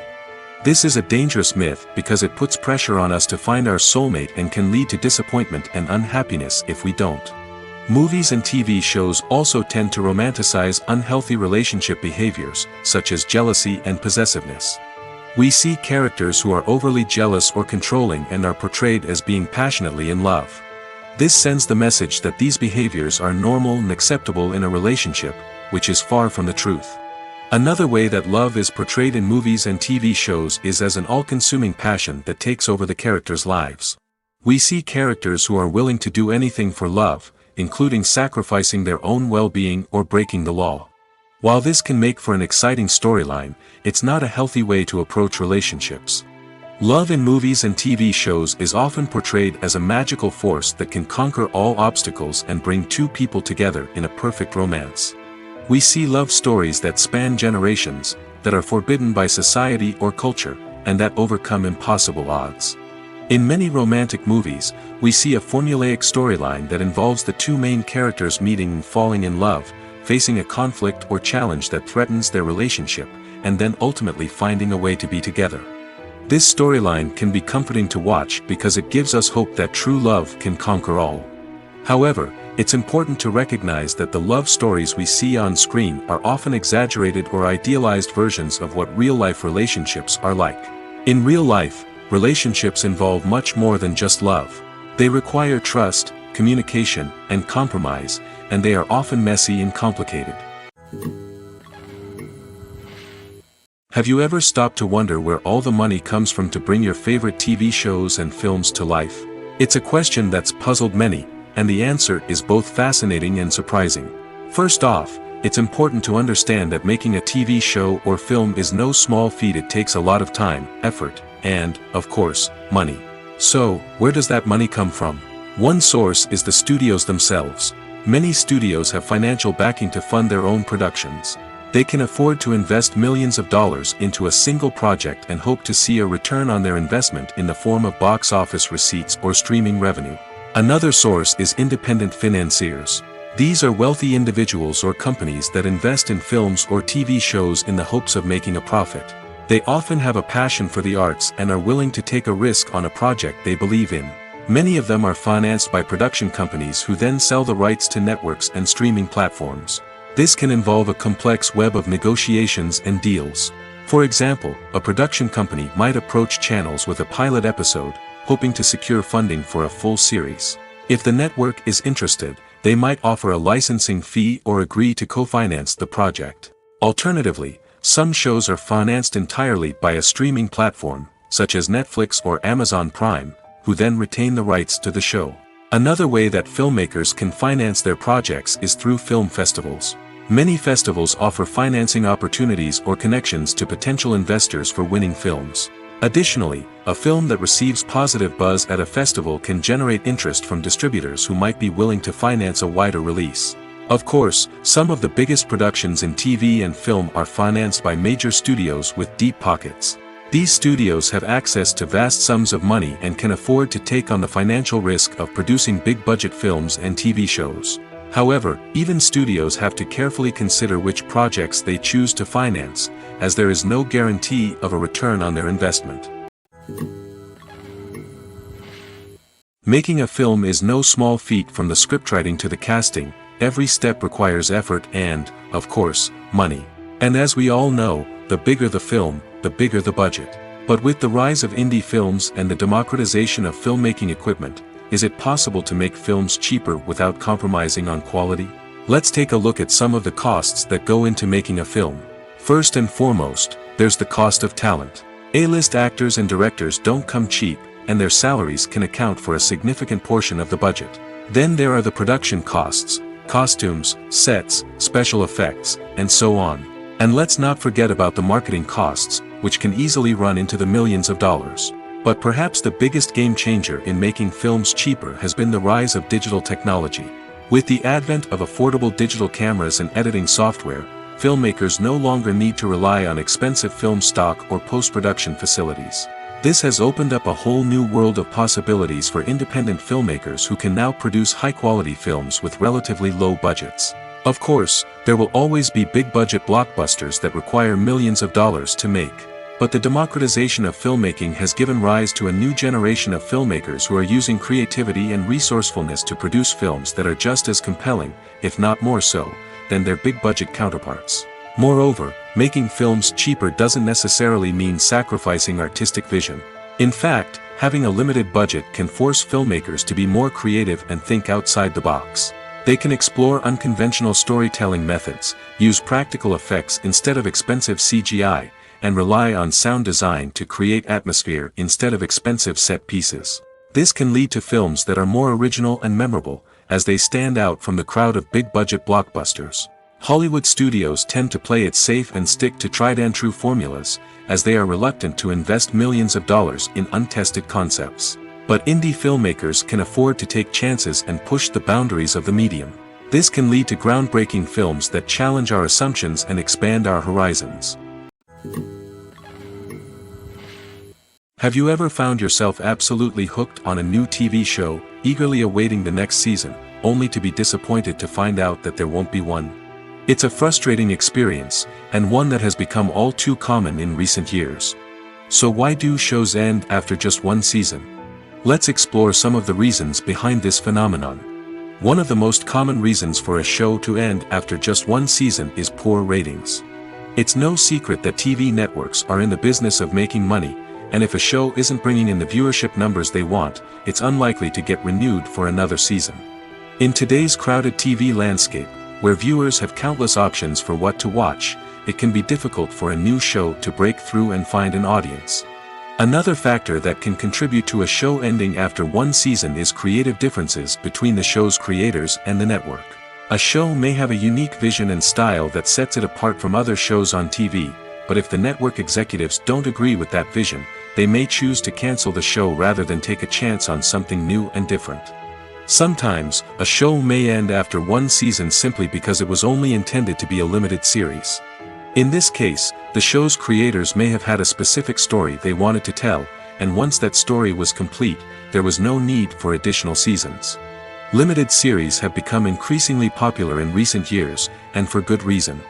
This is a dangerous myth because it puts pressure on us to find our soulmate and can lead to disappointment and unhappiness if we don't. Movies and TV shows also tend to romanticize unhealthy relationship behaviors, such as jealousy and possessiveness. We see characters who are overly jealous or controlling and are portrayed as being passionately in love. This sends the message that these behaviors are normal and acceptable in a relationship, which is far from the truth. Another way that love is portrayed in movies and TV shows is as an all-consuming passion that takes over the characters' lives. We see characters who are willing to do anything for love, including sacrificing their own well-being or breaking the law. While this can make for an exciting storyline, it's not a healthy way to approach relationships. Love in movies and TV shows is often portrayed as a magical force that can conquer all obstacles and bring two people together in a perfect romance. We see love stories that span generations, that are forbidden by society or culture, and that overcome impossible odds. In many romantic movies, we see a formulaic storyline that involves the two main characters meeting and falling in love, facing a conflict or challenge that threatens their relationship, and then ultimately finding a way to be together. This storyline can be comforting to watch because it gives us hope that true love can conquer all. However, it's important to recognize that the love stories we see on screen are often exaggerated or idealized versions of what real-life relationships are like. In real life, relationships involve much more than just love. They require trust, communication, and compromise, and they are often messy and complicated. Have you ever stopped to wonder where all the money comes from to bring your favorite TV shows and films to life? It's a question that's puzzled many, and the answer is both fascinating and surprising. First off, it's important to understand that making a TV show or film is no small feat. It takes a lot of time, effort, and, of course, money. So, where does that money come from? One source is the studios themselves. Many studios have financial backing to fund their own productions. They can afford to invest millions of dollars into a single project and hope to see a return on their investment in the form of box office receipts or streaming revenue. Another source is independent financiers. These are wealthy individuals or companies that invest in films or TV shows in the hopes of making a profit. They often have a passion for the arts and are willing to take a risk on a project they believe in. Many of them are financed by production companies who then sell the rights to networks and streaming platforms. This can involve a complex web of negotiations and deals. For example, a production company might approach channels with a pilot episode, hoping to secure funding for a full series. If the network is interested, they might offer a licensing fee or agree to co-finance the project. Alternatively, some shows are financed entirely by a streaming platform, such as Netflix or Amazon Prime, who then retain the rights to the show. Another way that filmmakers can finance their projects is through film festivals. Many festivals offer financing opportunities or connections to potential investors for winning films. Additionally, a film that receives positive buzz at a festival can generate interest from distributors who might be willing to finance a wider release. Of course, some of the biggest productions in TV and film are financed by major studios with deep pockets. These studios have access to vast sums of money and can afford to take on the financial risk of producing big-budget films and TV shows. However, even studios have to carefully consider which projects they choose to finance, as there is no guarantee of a return on their investment. Making a film is no small feat. From the scriptwriting to the casting, every step requires effort and, of course, money. And as we all know, the bigger the film, the bigger the budget. But with the rise of indie films and the democratization of filmmaking equipment, is it possible to make films cheaper without compromising on quality? Let's take a look at some of the costs that go into making a film. First and foremost, there's the cost of talent. A-list actors and directors don't come cheap, and their salaries can account for a significant portion of the budget. Then there are the production costs, costumes, sets, special effects, and so on. And let's not forget about the marketing costs, which can easily run into the millions of dollars. But perhaps the biggest game changer in making films cheaper has been the rise of digital technology. With the advent of affordable digital cameras and editing software, filmmakers no longer need to rely on expensive film stock or post-production facilities. This has opened up a whole new world of possibilities for independent filmmakers who can now produce high-quality films with relatively low budgets. Of course, there will always be big-budget blockbusters that require millions of dollars to make. But the democratization of filmmaking has given rise to a new generation of filmmakers who are using creativity and resourcefulness to produce films that are just as compelling, if not more so, than their big-budget counterparts. Moreover, making films cheaper doesn't necessarily mean sacrificing artistic vision. In fact, having a limited budget can force filmmakers to be more creative and think outside the box. They can explore unconventional storytelling methods, use practical effects instead of expensive CGI, and rely on sound design to create atmosphere instead of expensive set pieces. This can lead to films that are more original and memorable, as they stand out from the crowd of big-budget blockbusters. Hollywood studios tend to play it safe and stick to tried-and-true formulas, as they are reluctant to invest millions of dollars in untested concepts. But indie filmmakers can afford to take chances and push the boundaries of the medium. This can lead to groundbreaking films that challenge our assumptions and expand our horizons. Have you ever found yourself absolutely hooked on a new TV show, eagerly awaiting the next season, only to be disappointed to find out that there won't be one? It's a frustrating experience, and one that has become all too common in recent years. So why do shows end after just one season? Let's explore some of the reasons behind this phenomenon. One of the most common reasons for a show to end after just one season is poor ratings. It's no secret that TV networks are in the business of making money, and if a show isn't bringing in the viewership numbers they want, it's unlikely to get renewed for another season. In today's crowded TV landscape, where viewers have countless options for what to watch, it can be difficult for a new show to break through and find an audience. Another factor that can contribute to a show ending after one season is creative differences between the show's creators and the network. A show may have a unique vision and style that sets it apart from other shows on TV, but if the network executives don't agree with that vision, they may choose to cancel the show rather than take a chance on something new and different. Sometimes, a show may end after one season simply because it was only intended to be a limited series. In this case, the show's creators may have had a specific story they wanted to tell, and once that story was complete, there was no need for additional seasons. Limited series have become increasingly popular in recent years, and for good reason.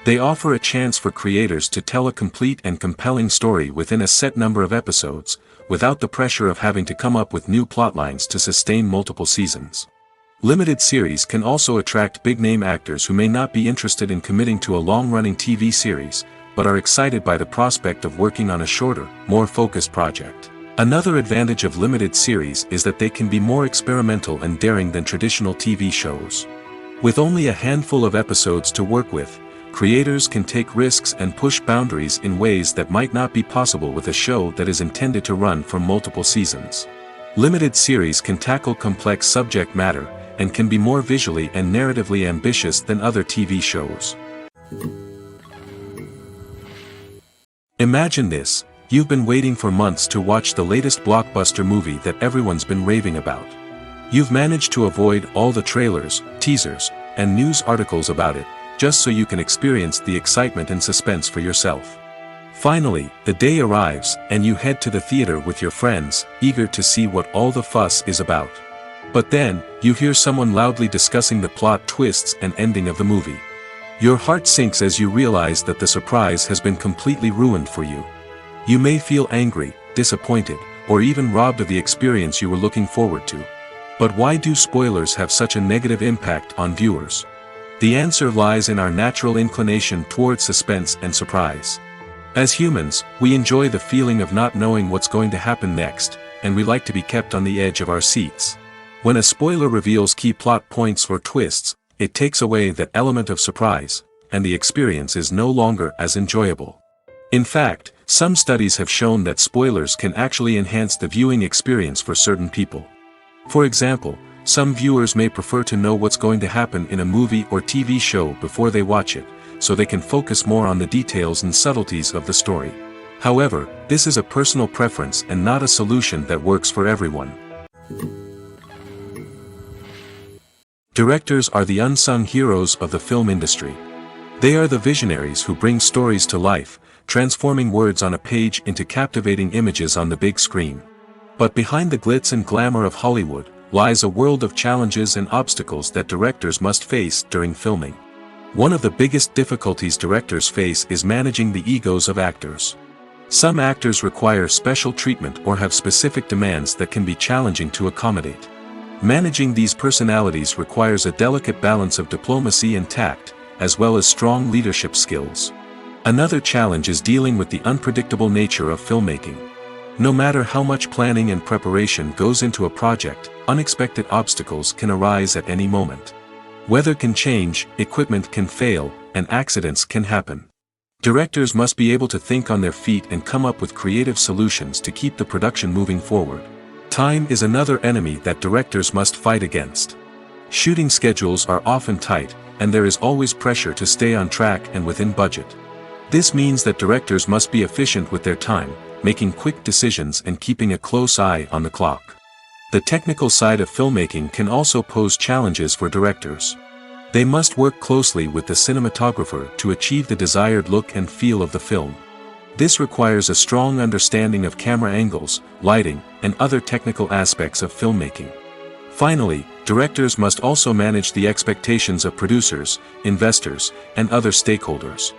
They offer a chance for creators to tell a complete and compelling story within a set number of episodes, without the pressure of having to come up with new plotlines to sustain multiple seasons. Limited series can also attract big-name actors who may not be interested in committing to a long-running TV series, but are excited by the prospect of working on a shorter, more focused project. Another advantage of limited series is that they can be more experimental and daring than traditional TV shows. With only a handful of episodes to work with, creators can take risks and push boundaries in ways that might not be possible with a show that is intended to run for multiple seasons. Limited series can tackle complex subject matter, and can be more visually and narratively ambitious than other TV shows. Imagine this: you've been waiting for months to watch the latest blockbuster movie that everyone's been raving about. You've managed to avoid all the trailers, teasers, and news articles about it, just so you can experience the excitement and suspense for yourself. Finally, the day arrives, and you head to the theater with your friends, eager to see what all the fuss is about. But then, you hear someone loudly discussing the plot twists and ending of the movie. Your heart sinks as you realize that the surprise has been completely ruined for you. You may feel angry, disappointed, or even robbed of the experience you were looking forward to. But why do spoilers have such a negative impact on viewers? The answer lies in our natural inclination towards suspense and surprise. As humans, we enjoy the feeling of not knowing what's going to happen next, and we like to be kept on the edge of our seats. When a spoiler reveals key plot points or twists, it takes away that element of surprise, and the experience is no longer as enjoyable. In fact, some studies have shown that spoilers can actually enhance the viewing experience for certain people. For example, some viewers may prefer to know what's going to happen in a movie or TV show before they watch it, so they can focus more on the details and subtleties of the story. However, this is a personal preference and not a solution that works for everyone. Directors are the unsung heroes of the film industry. They are the visionaries who bring stories to life, transforming words on a page into captivating images on the big screen. But behind the glitz and glamour of Hollywood, lies a world of challenges and obstacles that directors must face during filming. One of the biggest difficulties directors face is managing the egos of actors. Some actors require special treatment or have specific demands that can be challenging to accommodate. Managing these personalities requires a delicate balance of diplomacy and tact, as well as strong leadership skills. Another challenge is dealing with the unpredictable nature of filmmaking. No matter how much planning and preparation goes into a project, unexpected obstacles can arise at any moment. Weather can change, equipment can fail, and accidents can happen. Directors must be able to think on their feet and come up with creative solutions to keep the production moving forward. Time is another enemy that directors must fight against. Shooting schedules are often tight, and there is always pressure to stay on track and within budget. This means that directors must be efficient with their time, making quick decisions and keeping a close eye on the clock. The technical side of filmmaking can also pose challenges for directors. They must work closely with the cinematographer to achieve the desired look and feel of the film. This requires a strong understanding of camera angles, lighting, and other technical aspects of filmmaking. Finally, directors must also manage the expectations of producers, investors, and other stakeholders.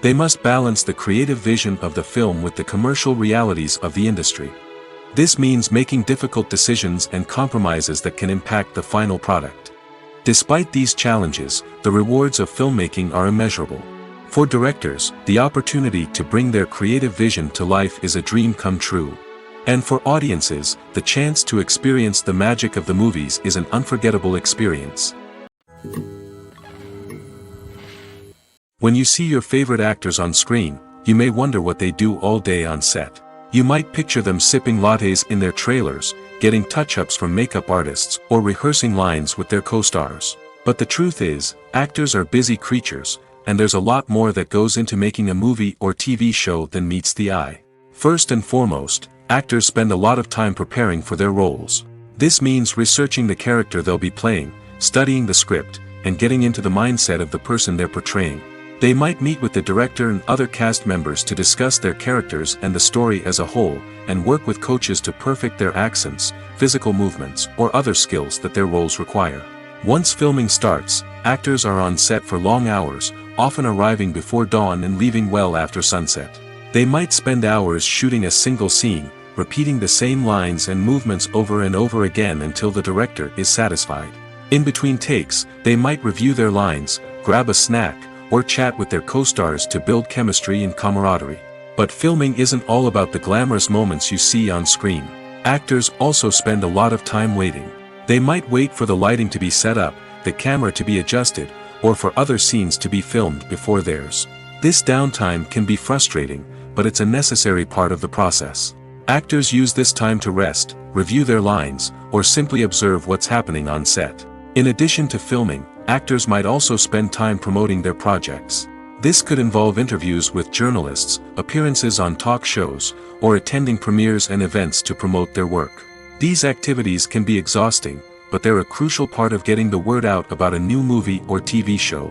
They must balance the creative vision of the film with the commercial realities of the industry. This means making difficult decisions and compromises that can impact the final product. Despite these challenges, the rewards of filmmaking are immeasurable. For directors, the opportunity to bring their creative vision to life is a dream come true. And for audiences, the chance to experience the magic of the movies is an unforgettable experience. When you see your favorite actors on screen, you may wonder what they do all day on set. You might picture them sipping lattes in their trailers, getting touch-ups from makeup artists, or rehearsing lines with their co-stars. But the truth is, actors are busy creatures, and there's a lot more that goes into making a movie or TV show than meets the eye. First and foremost, actors spend a lot of time preparing for their roles. This means researching the character they'll be playing, studying the script, and getting into the mindset of the person they're portraying. They might meet with the director and other cast members to discuss their characters and the story as a whole, and work with coaches to perfect their accents, physical movements, or other skills that their roles require. Once filming starts, actors are on set for long hours, often arriving before dawn and leaving well after sunset. They might spend hours shooting a single scene, repeating the same lines and movements over and over again until the director is satisfied. In between takes, they might review their lines, grab a snack, or chat with their co-stars to build chemistry and camaraderie. But filming isn't all about the glamorous moments you see on screen. Actors also spend a lot of time waiting. They might wait for the lighting to be set up, the camera to be adjusted, or for other scenes to be filmed before theirs. This downtime can be frustrating, but it's a necessary part of the process. Actors use this time to rest, review their lines, or simply observe what's happening on set. In addition to filming, actors might also spend time promoting their projects. This could involve interviews with journalists, appearances on talk shows, or attending premieres and events to promote their work. These activities can be exhausting, but they're a crucial part of getting the word out about a new movie or TV show.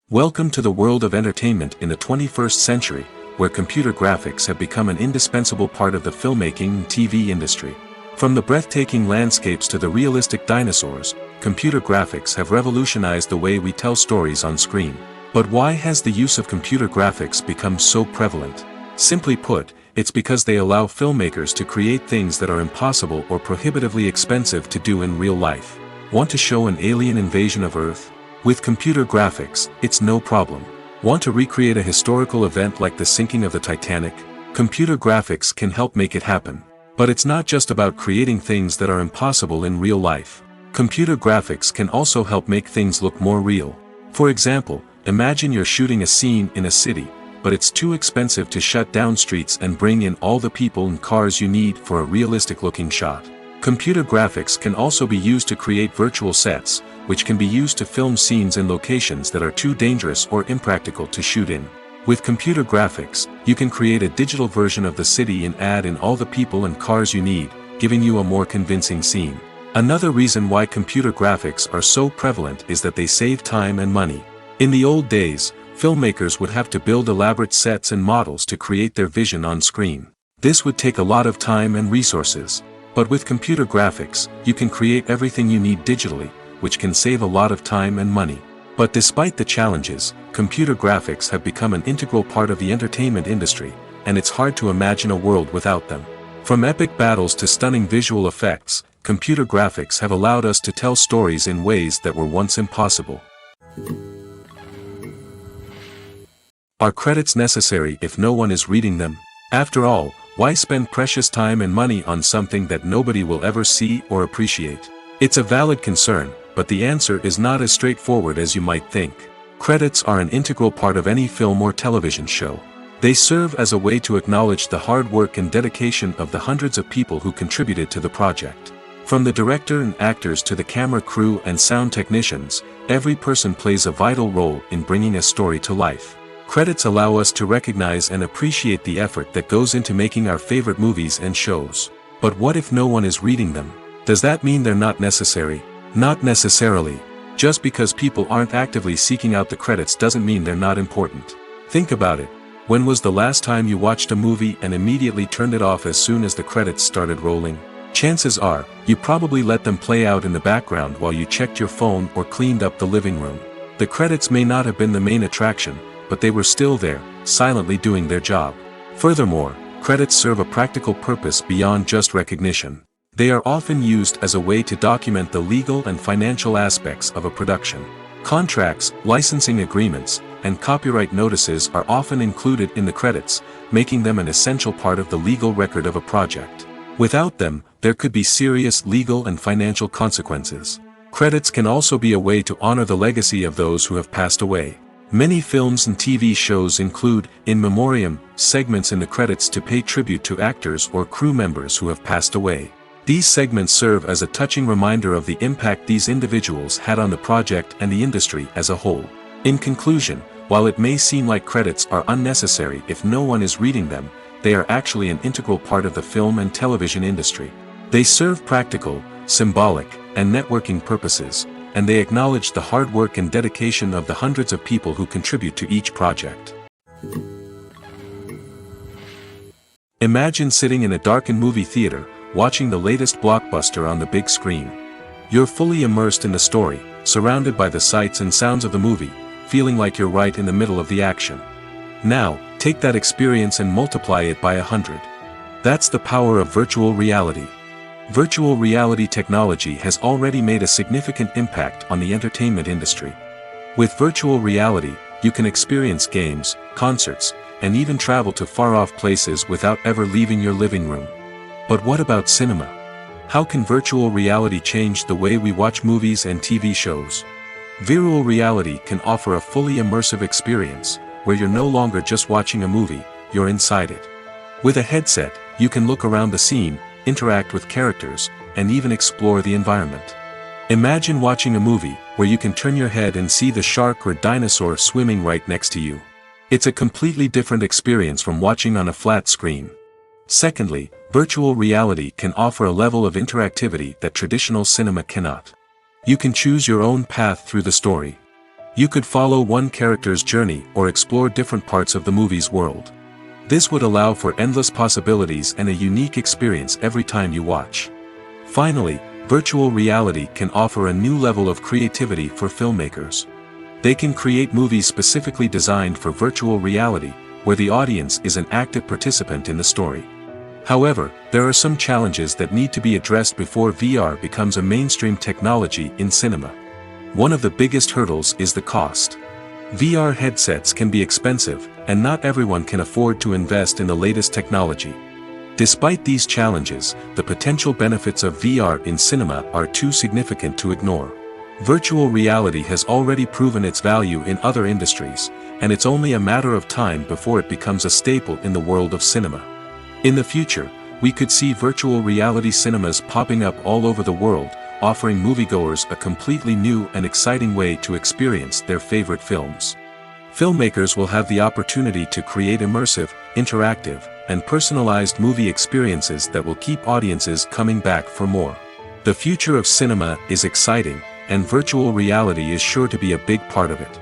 Welcome to the world of entertainment in the 21st century, where computer graphics have become an indispensable part of the filmmaking and TV industry. From the breathtaking landscapes to the realistic dinosaurs, computer graphics have revolutionized the way we tell stories on screen. But why has the use of computer graphics become so prevalent? Simply put, it's because they allow filmmakers to create things that are impossible or prohibitively expensive to do in real life. Want to show an alien invasion of Earth? With computer graphics, it's no problem. Want to recreate a historical event like the sinking of the Titanic? Computer graphics can help make it happen. But it's not just about creating things that are impossible in real life. Computer graphics can also help make things look more real. For example, imagine you're shooting a scene in a city, but it's too expensive to shut down streets and bring in all the people and cars you need for a realistic-looking shot. Computer graphics can also be used to create virtual sets, which can be used to film scenes in locations that are too dangerous or impractical to shoot in. With computer graphics, you can create a digital version of the city and add in all the people and cars you need, giving you a more convincing scene. Another reason why computer graphics are so prevalent is that they save time and money. In the old days, filmmakers would have to build elaborate sets and models to create their vision on screen. This would take a lot of time and resources. But with computer graphics, you can create everything you need digitally, which can save a lot of time and money. But despite the challenges, computer graphics have become an integral part of the entertainment industry, and it's hard to imagine a world without them. From epic battles to stunning visual effects, computer graphics have allowed us to tell stories in ways that were once impossible. Are credits necessary if no one is reading them? After all, why spend precious time and money on something that nobody will ever see or appreciate? It's a valid concern, but the answer is not as straightforward as you might think. Credits are an integral part of any film or television show. They serve as a way to acknowledge the hard work and dedication of the hundreds of people who contributed to the project. From the director and actors to the camera crew and sound technicians, every person plays a vital role in bringing a story to life. Credits allow us to recognize and appreciate the effort that goes into making our favorite movies and shows. But what if no one is reading them? Does that mean they're not necessary? Not necessarily. Just because people aren't actively seeking out the credits doesn't mean they're not important. Think about it. When was the last time you watched a movie and immediately turned it off as soon as the credits started rolling? Chances are, you probably let them play out in the background while you checked your phone or cleaned up the living room. The credits may not have been the main attraction, but they were still there, silently doing their job. Furthermore, credits serve a practical purpose beyond just recognition. They are often used as a way to document the legal and financial aspects of a production. Contracts, licensing agreements, and copyright notices are often included in the credits, making them an essential part of the legal record of a project. Without them, there could be serious legal and financial consequences. Credits can also be a way to honor the legacy of those who have passed away. Many films and TV shows include, in memoriam, segments in the credits to pay tribute to actors or crew members who have passed away. These segments serve as a touching reminder of the impact these individuals had on the project and the industry as a whole. In conclusion, while it may seem like credits are unnecessary if no one is reading them, they are actually an integral part of the film and television industry. They serve practical, symbolic, and networking purposes, and they acknowledge the hard work and dedication of the hundreds of people who contribute to each project. Imagine sitting in a darkened movie theater, watching the latest blockbuster on the big screen. You're fully immersed in the story, surrounded by the sights and sounds of the movie, feeling like you're right in the middle of the action. Now, take that experience and multiply it by 100. That's the power of virtual reality. Virtual reality technology has already made a significant impact on the entertainment industry. With virtual reality, you can experience games, concerts, and even travel to far-off places without ever leaving your living room. But what about cinema? How can virtual reality change the way we watch movies and TV shows? Virtual reality can offer a fully immersive experience, where you're no longer just watching a movie, you're inside it. With a headset, you can look around the scene, interact with characters, and even explore the environment. Imagine watching a movie where you can turn your head and see the shark or dinosaur swimming right next to you. It's a completely different experience from watching on a flat screen. Secondly, virtual reality can offer a level of interactivity that traditional cinema cannot. You can choose your own path through the story. You could follow one character's journey or explore different parts of the movie's world. This would allow for endless possibilities and a unique experience every time you watch. Finally, virtual reality can offer a new level of creativity for filmmakers. They can create movies specifically designed for virtual reality, where the audience is an active participant in the story. However, there are some challenges that need to be addressed before VR becomes a mainstream technology in cinema. One of the biggest hurdles is the cost. VR headsets can be expensive, and not everyone can afford to invest in the latest technology. Despite these challenges, the potential benefits of VR in cinema are too significant to ignore. Virtual reality has already proven its value in other industries, and it's only a matter of time before it becomes a staple in the world of cinema. In the future, we could see virtual reality cinemas popping up all over the world, offering moviegoers a completely new and exciting way to experience their favorite films. Filmmakers will have the opportunity to create immersive, interactive, and personalized movie experiences that will keep audiences coming back for more. The future of cinema is exciting, and virtual reality is sure to be a big part of it.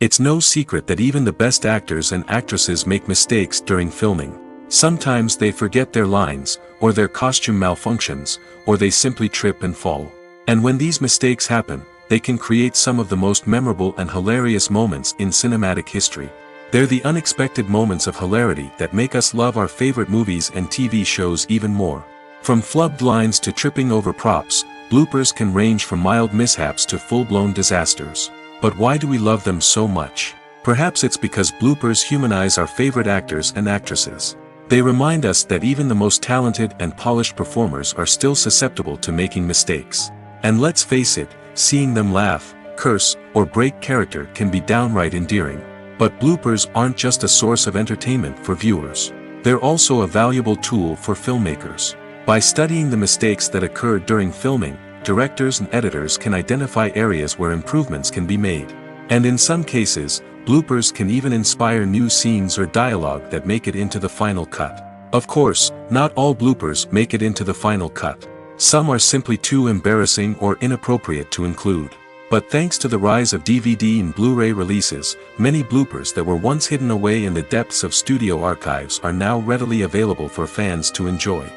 It's no secret that even the best actors and actresses make mistakes during filming. Sometimes they forget their lines, or their costume malfunctions, or they simply trip and fall. And when these mistakes happen, they can create some of the most memorable and hilarious moments in cinematic history. They're the unexpected moments of hilarity that make us love our favorite movies and TV shows even more. From flubbed lines to tripping over props, bloopers can range from mild mishaps to full-blown disasters. But why do we love them so much? Perhaps it's because bloopers humanize our favorite actors and actresses. They remind us that even the most talented and polished performers are still susceptible to making mistakes. And let's face it, seeing them laugh, curse, or break character can be downright endearing. But bloopers aren't just a source of entertainment for viewers. They're also a valuable tool for filmmakers. By studying the mistakes that occur during filming, directors and editors can identify areas where improvements can be made. And in some cases, bloopers can even inspire new scenes or dialogue that make it into the final cut. Of course, not all bloopers make it into the final cut. Some are simply too embarrassing or inappropriate to include. But thanks to the rise of DVD and Blu-ray releases, many bloopers that were once hidden away in the depths of studio archives are now readily available for fans to enjoy.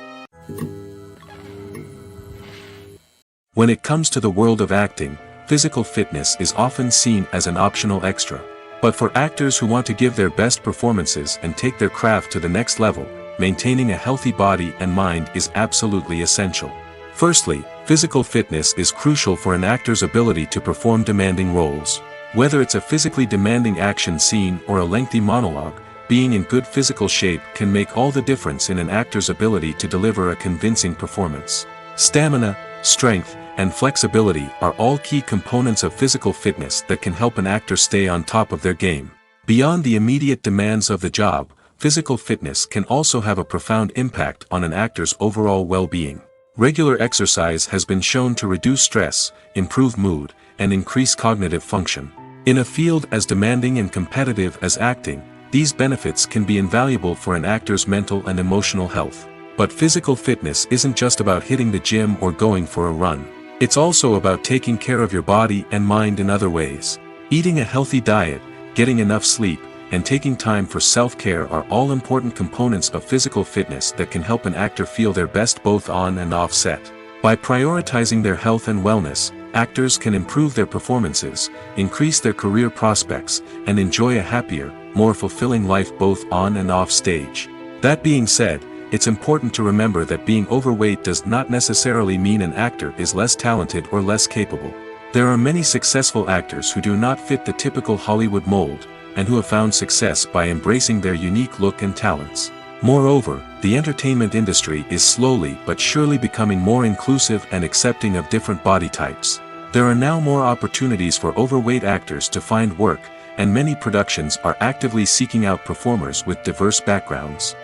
When it comes to the world of acting, physical fitness is often seen as an optional extra. But for actors who want to give their best performances and take their craft to the next level, maintaining a healthy body and mind is absolutely essential. Firstly, physical fitness is crucial for an actor's ability to perform demanding roles. Whether it's a physically demanding action scene or a lengthy monologue, being in good physical shape can make all the difference in an actor's ability to deliver a convincing performance. Stamina, strength, and flexibility are all key components of physical fitness that can help an actor stay on top of their game. Beyond the immediate demands of the job, physical fitness can also have a profound impact on an actor's overall well-being. Regular exercise has been shown to reduce stress, improve mood, and increase cognitive function. In a field as demanding and competitive as acting, these benefits can be invaluable for an actor's mental and emotional health. But physical fitness isn't just about hitting the gym or going for a run. It's also about taking care of your body and mind in other ways. Eating a healthy diet, getting enough sleep, and taking time for self-care are all important components of physical fitness that can help an actor feel their best both on and off set. By prioritizing their health and wellness, actors can improve their performances, increase their career prospects, and enjoy a happier, more fulfilling life both on and off stage. That being said, it's important to remember that being overweight does not necessarily mean an actor is less talented or less capable. There are many successful actors who do not fit the typical Hollywood mold, and who have found success by embracing their unique look and talents. Moreover, the entertainment industry is slowly but surely becoming more inclusive and accepting of different body types. There are now more opportunities for overweight actors to find work, and many productions are actively seeking out performers with diverse backgrounds.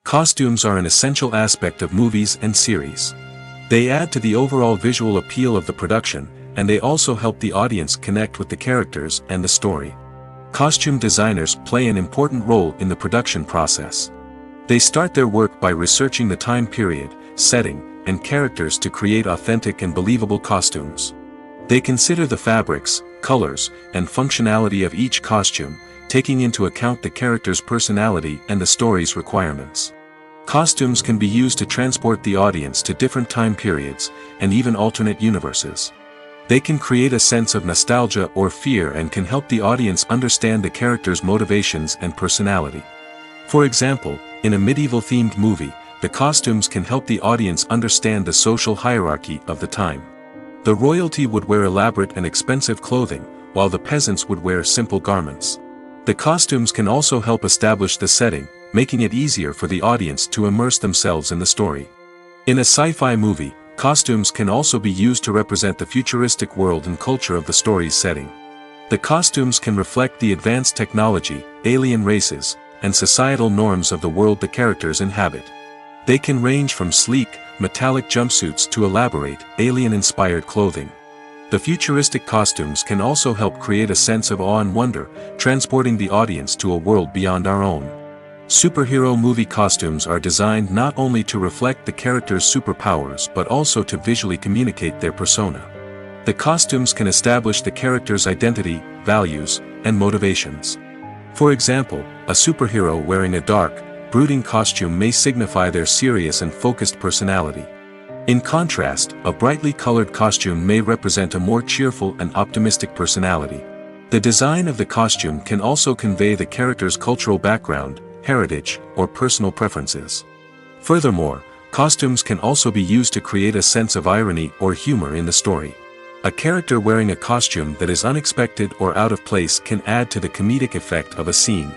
Costumes are an essential aspect of movies and series. They add to the overall visual appeal of the production, and they also help the audience connect with the characters and the story. Costume designers play an important role in the production process. They start their work by researching the time period, setting, and characters to create authentic and believable costumes. They consider the fabrics, colors, and functionality of each costume, taking into account the character's personality and the story's requirements. Costumes can be used to transport the audience to different time periods, and even alternate universes. They can create a sense of nostalgia or fear and can help the audience understand the character's motivations and personality. For example, in a medieval-themed movie, the costumes can help the audience understand the social hierarchy of the time. The royalty would wear elaborate and expensive clothing, while the peasants would wear simple garments. The costumes can also help establish the setting, making it easier for the audience to immerse themselves in the story. In a sci-fi movie, costumes can also be used to represent the futuristic world and culture of the story's setting. The costumes can reflect the advanced technology, alien races, and societal norms of the world the characters inhabit. They can range from sleek, metallic jumpsuits to elaborate, alien-inspired clothing. The futuristic costumes can also help create a sense of awe and wonder, transporting the audience to a world beyond our own. Superhero movie costumes are designed not only to reflect the character's superpowers but also to visually communicate their persona. The costumes can establish the character's identity, values, and motivations. For example, a superhero wearing a dark, brooding costume may signify their serious and focused personality. In contrast, a brightly colored costume may represent a more cheerful and optimistic personality. The design of the costume can also convey the character's cultural background, heritage, or personal preferences. Furthermore, costumes can also be used to create a sense of irony or humor in the story. A character wearing a costume that is unexpected or out of place can add to the comedic effect of a scene.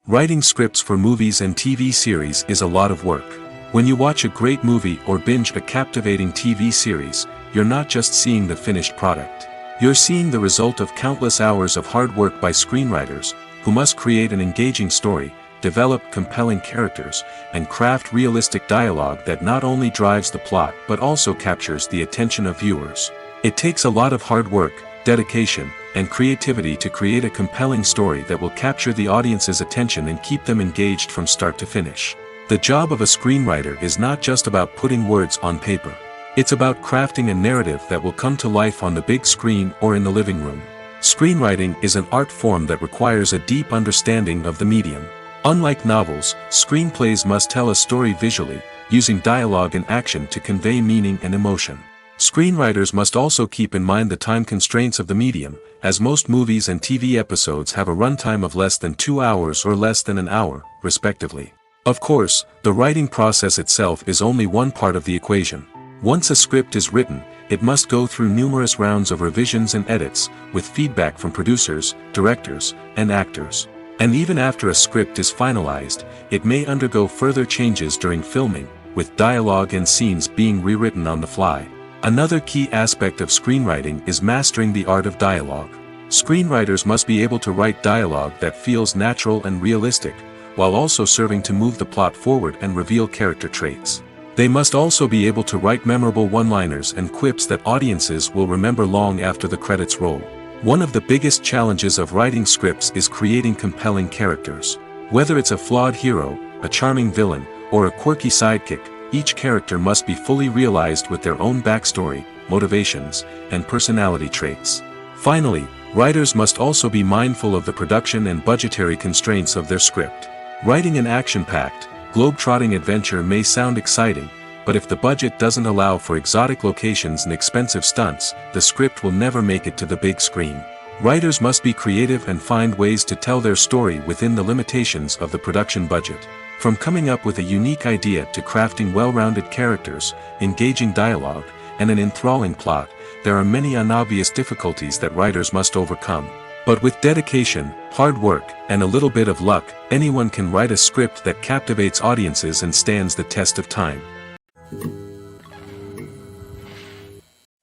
Writing scripts for movies and TV series is a lot of work. When you watch a great movie or binge a captivating TV series, you're not just seeing the finished product. You're seeing the result of countless hours of hard work by screenwriters, who must create an engaging story, develop compelling characters, and craft realistic dialogue that not only drives the plot but also captures the attention of viewers. It takes a lot of hard work, dedication, and creativity to create a compelling story that will capture the audience's attention and keep them engaged from start to finish. The job of a screenwriter is not just about putting words on paper. It's about crafting a narrative that will come to life on the big screen or in the living room. Screenwriting is an art form that requires a deep understanding of the medium. Unlike novels, screenplays must tell a story visually, using dialogue and action to convey meaning and emotion. Screenwriters must also keep in mind the time constraints of the medium, as most movies and TV episodes have a runtime of less than 2 hours or less than an hour, respectively. Of course, the writing process itself is only one part of the equation. Once a script is written, it must go through numerous rounds of revisions and edits, with feedback from producers, directors, and actors. And even after a script is finalized, it may undergo further changes during filming, with dialogue and scenes being rewritten on the fly. Another key aspect of screenwriting is mastering the art of dialogue. Screenwriters must be able to write dialogue that feels natural and realistic, while also serving to move the plot forward and reveal character traits. They must also be able to write memorable one-liners and quips that audiences will remember long after the credits roll. One of the biggest challenges of writing scripts is creating compelling characters. Whether it's a flawed hero, a charming villain, or a quirky sidekick, each character must be fully realized with their own backstory, motivations, and personality traits. Finally, writers must also be mindful of the production and budgetary constraints of their script. Writing an action-packed, globe-trotting adventure may sound exciting, but if the budget doesn't allow for exotic locations and expensive stunts, the script will never make it to the big screen. Writers must be creative and find ways to tell their story within the limitations of the production budget. From coming up with a unique idea to crafting well-rounded characters, engaging dialogue, and an enthralling plot, there are many unobvious difficulties that writers must overcome. But with dedication, hard work, and a little bit of luck, anyone can write a script that captivates audiences and stands the test of time.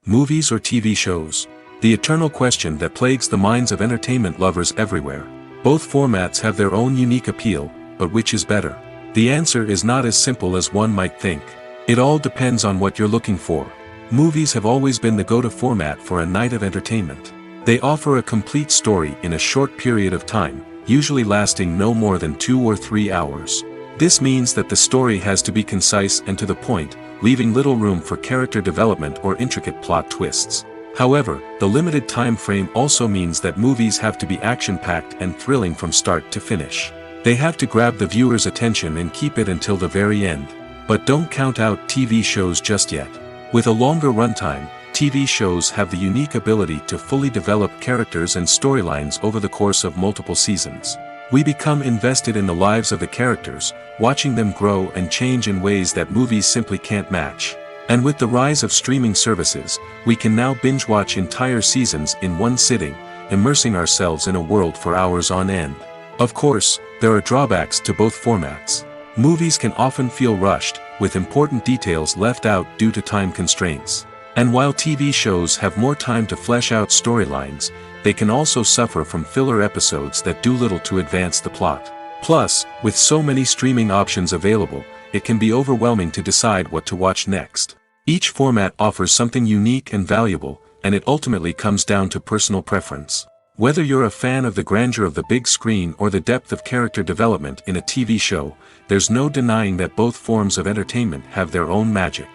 Movies or TV shows? The eternal question that plagues the minds of entertainment lovers everywhere. Both formats have their own unique appeal, but which is better? The answer is not as simple as one might think. It all depends on what you're looking for. Movies have always been the go-to format for a night of entertainment. They offer a complete story in a short period of time, usually lasting no more than 2 or 3 hours. This means that the story has to be concise and to the point, leaving little room for character development or intricate plot twists. However, the limited time frame also means that movies have to be action-packed and thrilling from start to finish. They have to grab the viewer's attention and keep it until the very end. But don't count out TV shows just yet. With a longer runtime, TV shows have the unique ability to fully develop characters and storylines over the course of multiple seasons. We become invested in the lives of the characters, watching them grow and change in ways that movies simply can't match. And with the rise of streaming services, we can now binge-watch entire seasons in one sitting, immersing ourselves in a world for hours on end. Of course, there are drawbacks to both formats. Movies can often feel rushed, with important details left out due to time constraints. And while TV shows have more time to flesh out storylines, they can also suffer from filler episodes that do little to advance the plot. Plus, with so many streaming options available, it can be overwhelming to decide what to watch next. Each format offers something unique and valuable, and it ultimately comes down to personal preference. Whether you're a fan of the grandeur of the big screen or the depth of character development in a TV show, there's no denying that both forms of entertainment have their own magic.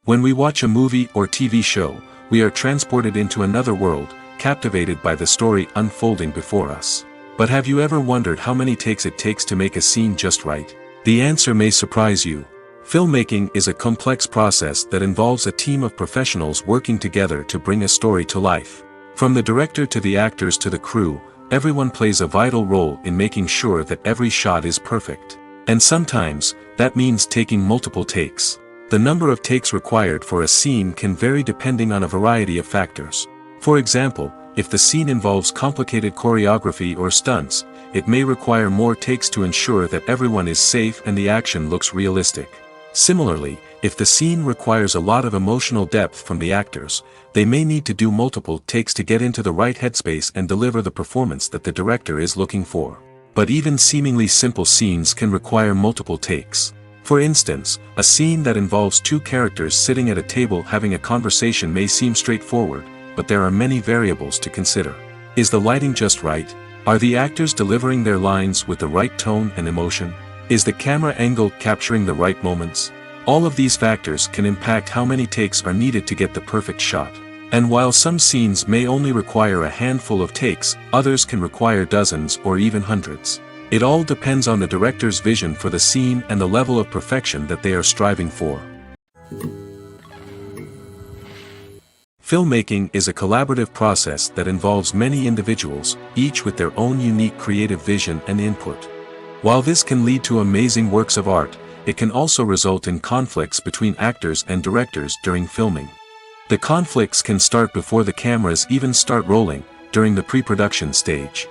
When we watch a movie or TV show, we are transported into another world, captivated by the story unfolding before us. But have you ever wondered how many takes it takes to make a scene just right? The answer may surprise you. Filmmaking is a complex process that involves a team of professionals working together to bring a story to life. From the director to the actors to the crew, everyone plays a vital role in making sure that every shot is perfect. And sometimes, that means taking multiple takes. The number of takes required for a scene can vary depending on a variety of factors. For example, If the scene involves complicated choreography or stunts, it may require more takes to ensure that everyone is safe and the action looks realistic. Similarly, if the scene requires a lot of emotional depth from the actors, they may need to do multiple takes to get into the right headspace and deliver the performance that the director is looking for. But even seemingly simple scenes can require multiple takes. For instance, a scene that involves two characters sitting at a table having a conversation may seem straightforward, but there are many variables to consider. Is the lighting just right? Are the actors delivering their lines with the right tone and emotion? Is the camera angle capturing the right moments? All of these factors can impact how many takes are needed to get the perfect shot. And while some scenes may only require a handful of takes, others can require dozens or even hundreds. It all depends on the director's vision for the scene and the level of perfection that they are striving for. Filmmaking is a collaborative process that involves many individuals, each with their own unique creative vision and input. While this can lead to amazing works of art, it can also result in conflicts between actors and directors during filming. The conflicts can start before the cameras even start rolling, during the pre-production stage.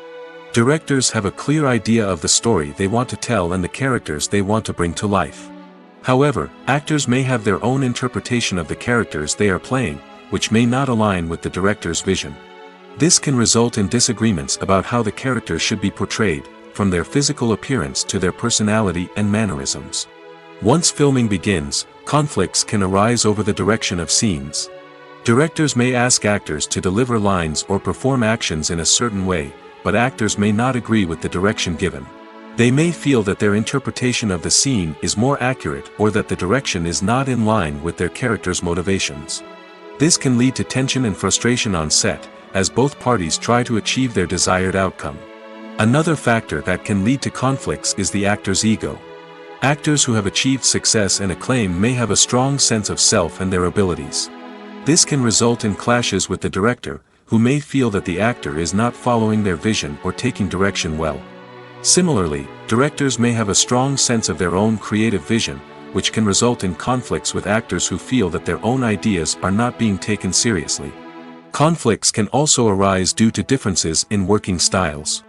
Directors have a clear idea of the story they want to tell and the characters they want to bring to life. However, actors may have their own interpretation of the characters they are playing, which may not align with the director's vision. This can result in disagreements about how the characters should be portrayed, from their physical appearance to their personality and mannerisms. Once filming begins, conflicts can arise over the direction of scenes. Directors may ask actors to deliver lines or perform actions in a certain way, but actors may not agree with the direction given. They may feel that their interpretation of the scene is more accurate or that the direction is not in line with their character's motivations. This can lead to tension and frustration on set, as both parties try to achieve their desired outcome. Another factor that can lead to conflicts is the actor's ego. Actors who have achieved success and acclaim may have a strong sense of self and their abilities. This can result in clashes with the director, who may feel that the actor is not following their vision or taking direction well. Similarly, directors may have a strong sense of their own creative vision, which can result in conflicts with actors who feel that their own ideas are not being taken seriously. Conflicts can also arise due to differences in working styles.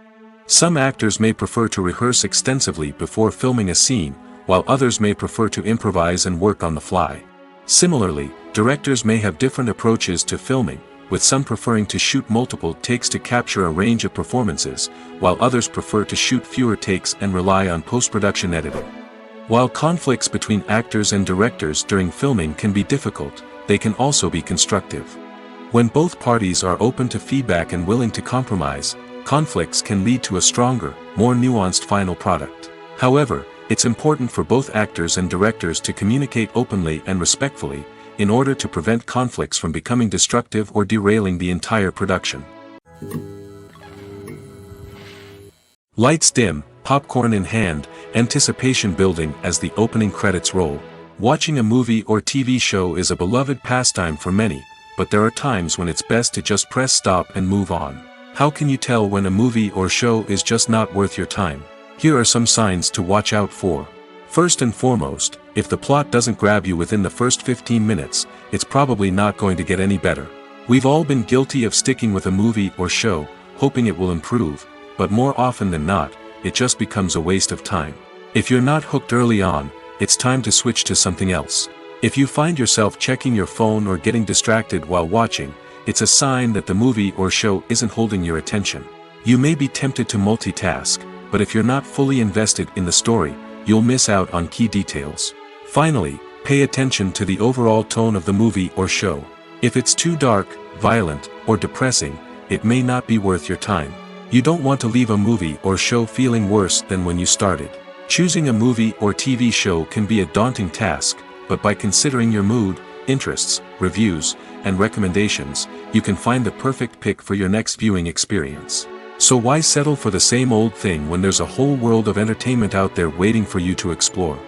Some actors may prefer to rehearse extensively before filming a scene, while others may prefer to improvise and work on the fly. Similarly, directors may have different approaches to filming, with some preferring to shoot multiple takes to capture a range of performances, while others prefer to shoot fewer takes and rely on post-production editing. While conflicts between actors and directors during filming can be difficult, they can also be constructive. When both parties are open to feedback and willing to compromise, conflicts can lead to a stronger, more nuanced final product. However, it's important for both actors and directors to communicate openly and respectfully, in order to prevent conflicts from becoming destructive or derailing the entire production. Lights dim, popcorn in hand, anticipation building as the opening credits roll. Watching a movie or TV show is a beloved pastime for many, but there are times when it's best to just press stop and move on. How can you tell when a movie or show is just not worth your time? Here are some signs to watch out for. First and foremost, if the plot doesn't grab you within the first 15 minutes, it's probably not going to get any better. We've all been guilty of sticking with a movie or show, hoping it will improve, but more often than not, it just becomes a waste of time. If you're not hooked early on, it's time to switch to something else. If you find yourself checking your phone or getting distracted while watching, it's a sign that the movie or show isn't holding your attention. You may be tempted to multitask, but if you're not fully invested in the story, you'll miss out on key details. Finally, pay attention to the overall tone of the movie or show. If it's too dark, violent, or depressing, it may not be worth your time. You don't want to leave a movie or show feeling worse than when you started. Choosing a movie or TV show can be a daunting task, but by considering your mood, interests, reviews, and recommendations, you can find the perfect pick for your next viewing experience. So why settle for the same old thing when there's a whole world of entertainment out there waiting for you to explore?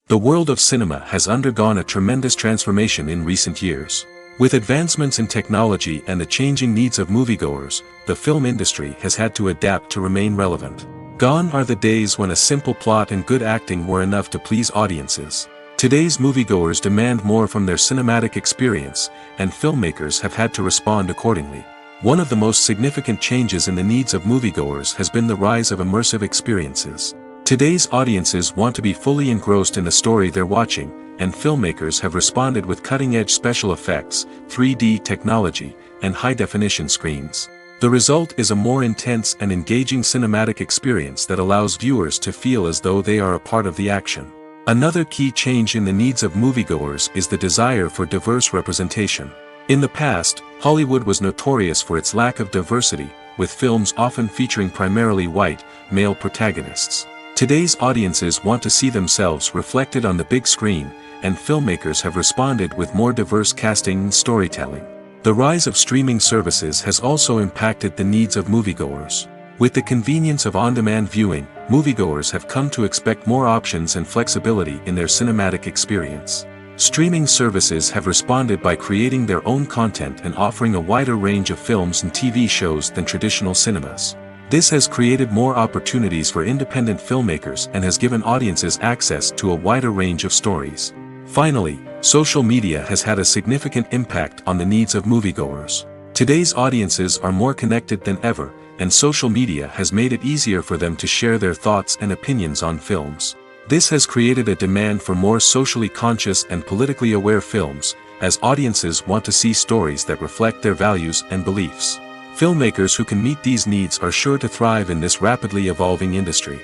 The world of cinema has undergone a tremendous transformation in recent years. With advancements in technology and the changing needs of moviegoers, the film industry has had to adapt to remain relevant. Gone are the days when a simple plot and good acting were enough to please audiences. Today's moviegoers demand more from their cinematic experience, and filmmakers have had to respond accordingly. One of the most significant changes in the needs of moviegoers has been the rise of immersive experiences. Today's audiences want to be fully engrossed in the story they're watching, and filmmakers have responded with cutting-edge special effects, 3D technology, and high-definition screens. The result is a more intense and engaging cinematic experience that allows viewers to feel as though they are a part of the action. Another key change in the needs of moviegoers is the desire for diverse representation. In the past, Hollywood was notorious for its lack of diversity, with films often featuring primarily white, male protagonists. Today's audiences want to see themselves reflected on the big screen, and filmmakers have responded with more diverse casting and storytelling. The rise of streaming services has also impacted the needs of moviegoers. With the convenience of on-demand viewing, moviegoers have come to expect more options and flexibility in their cinematic experience. Streaming services have responded by creating their own content and offering a wider range of films and TV shows than traditional cinemas. This has created more opportunities for independent filmmakers and has given audiences access to a wider range of stories. Finally, social media has had a significant impact on the needs of moviegoers. Today's audiences are more connected than ever, and social media has made it easier for them to share their thoughts and opinions on films. This has created a demand for more socially conscious and politically aware films, as audiences want to see stories that reflect their values and beliefs. Filmmakers who can meet these needs are sure to thrive in this rapidly evolving industry.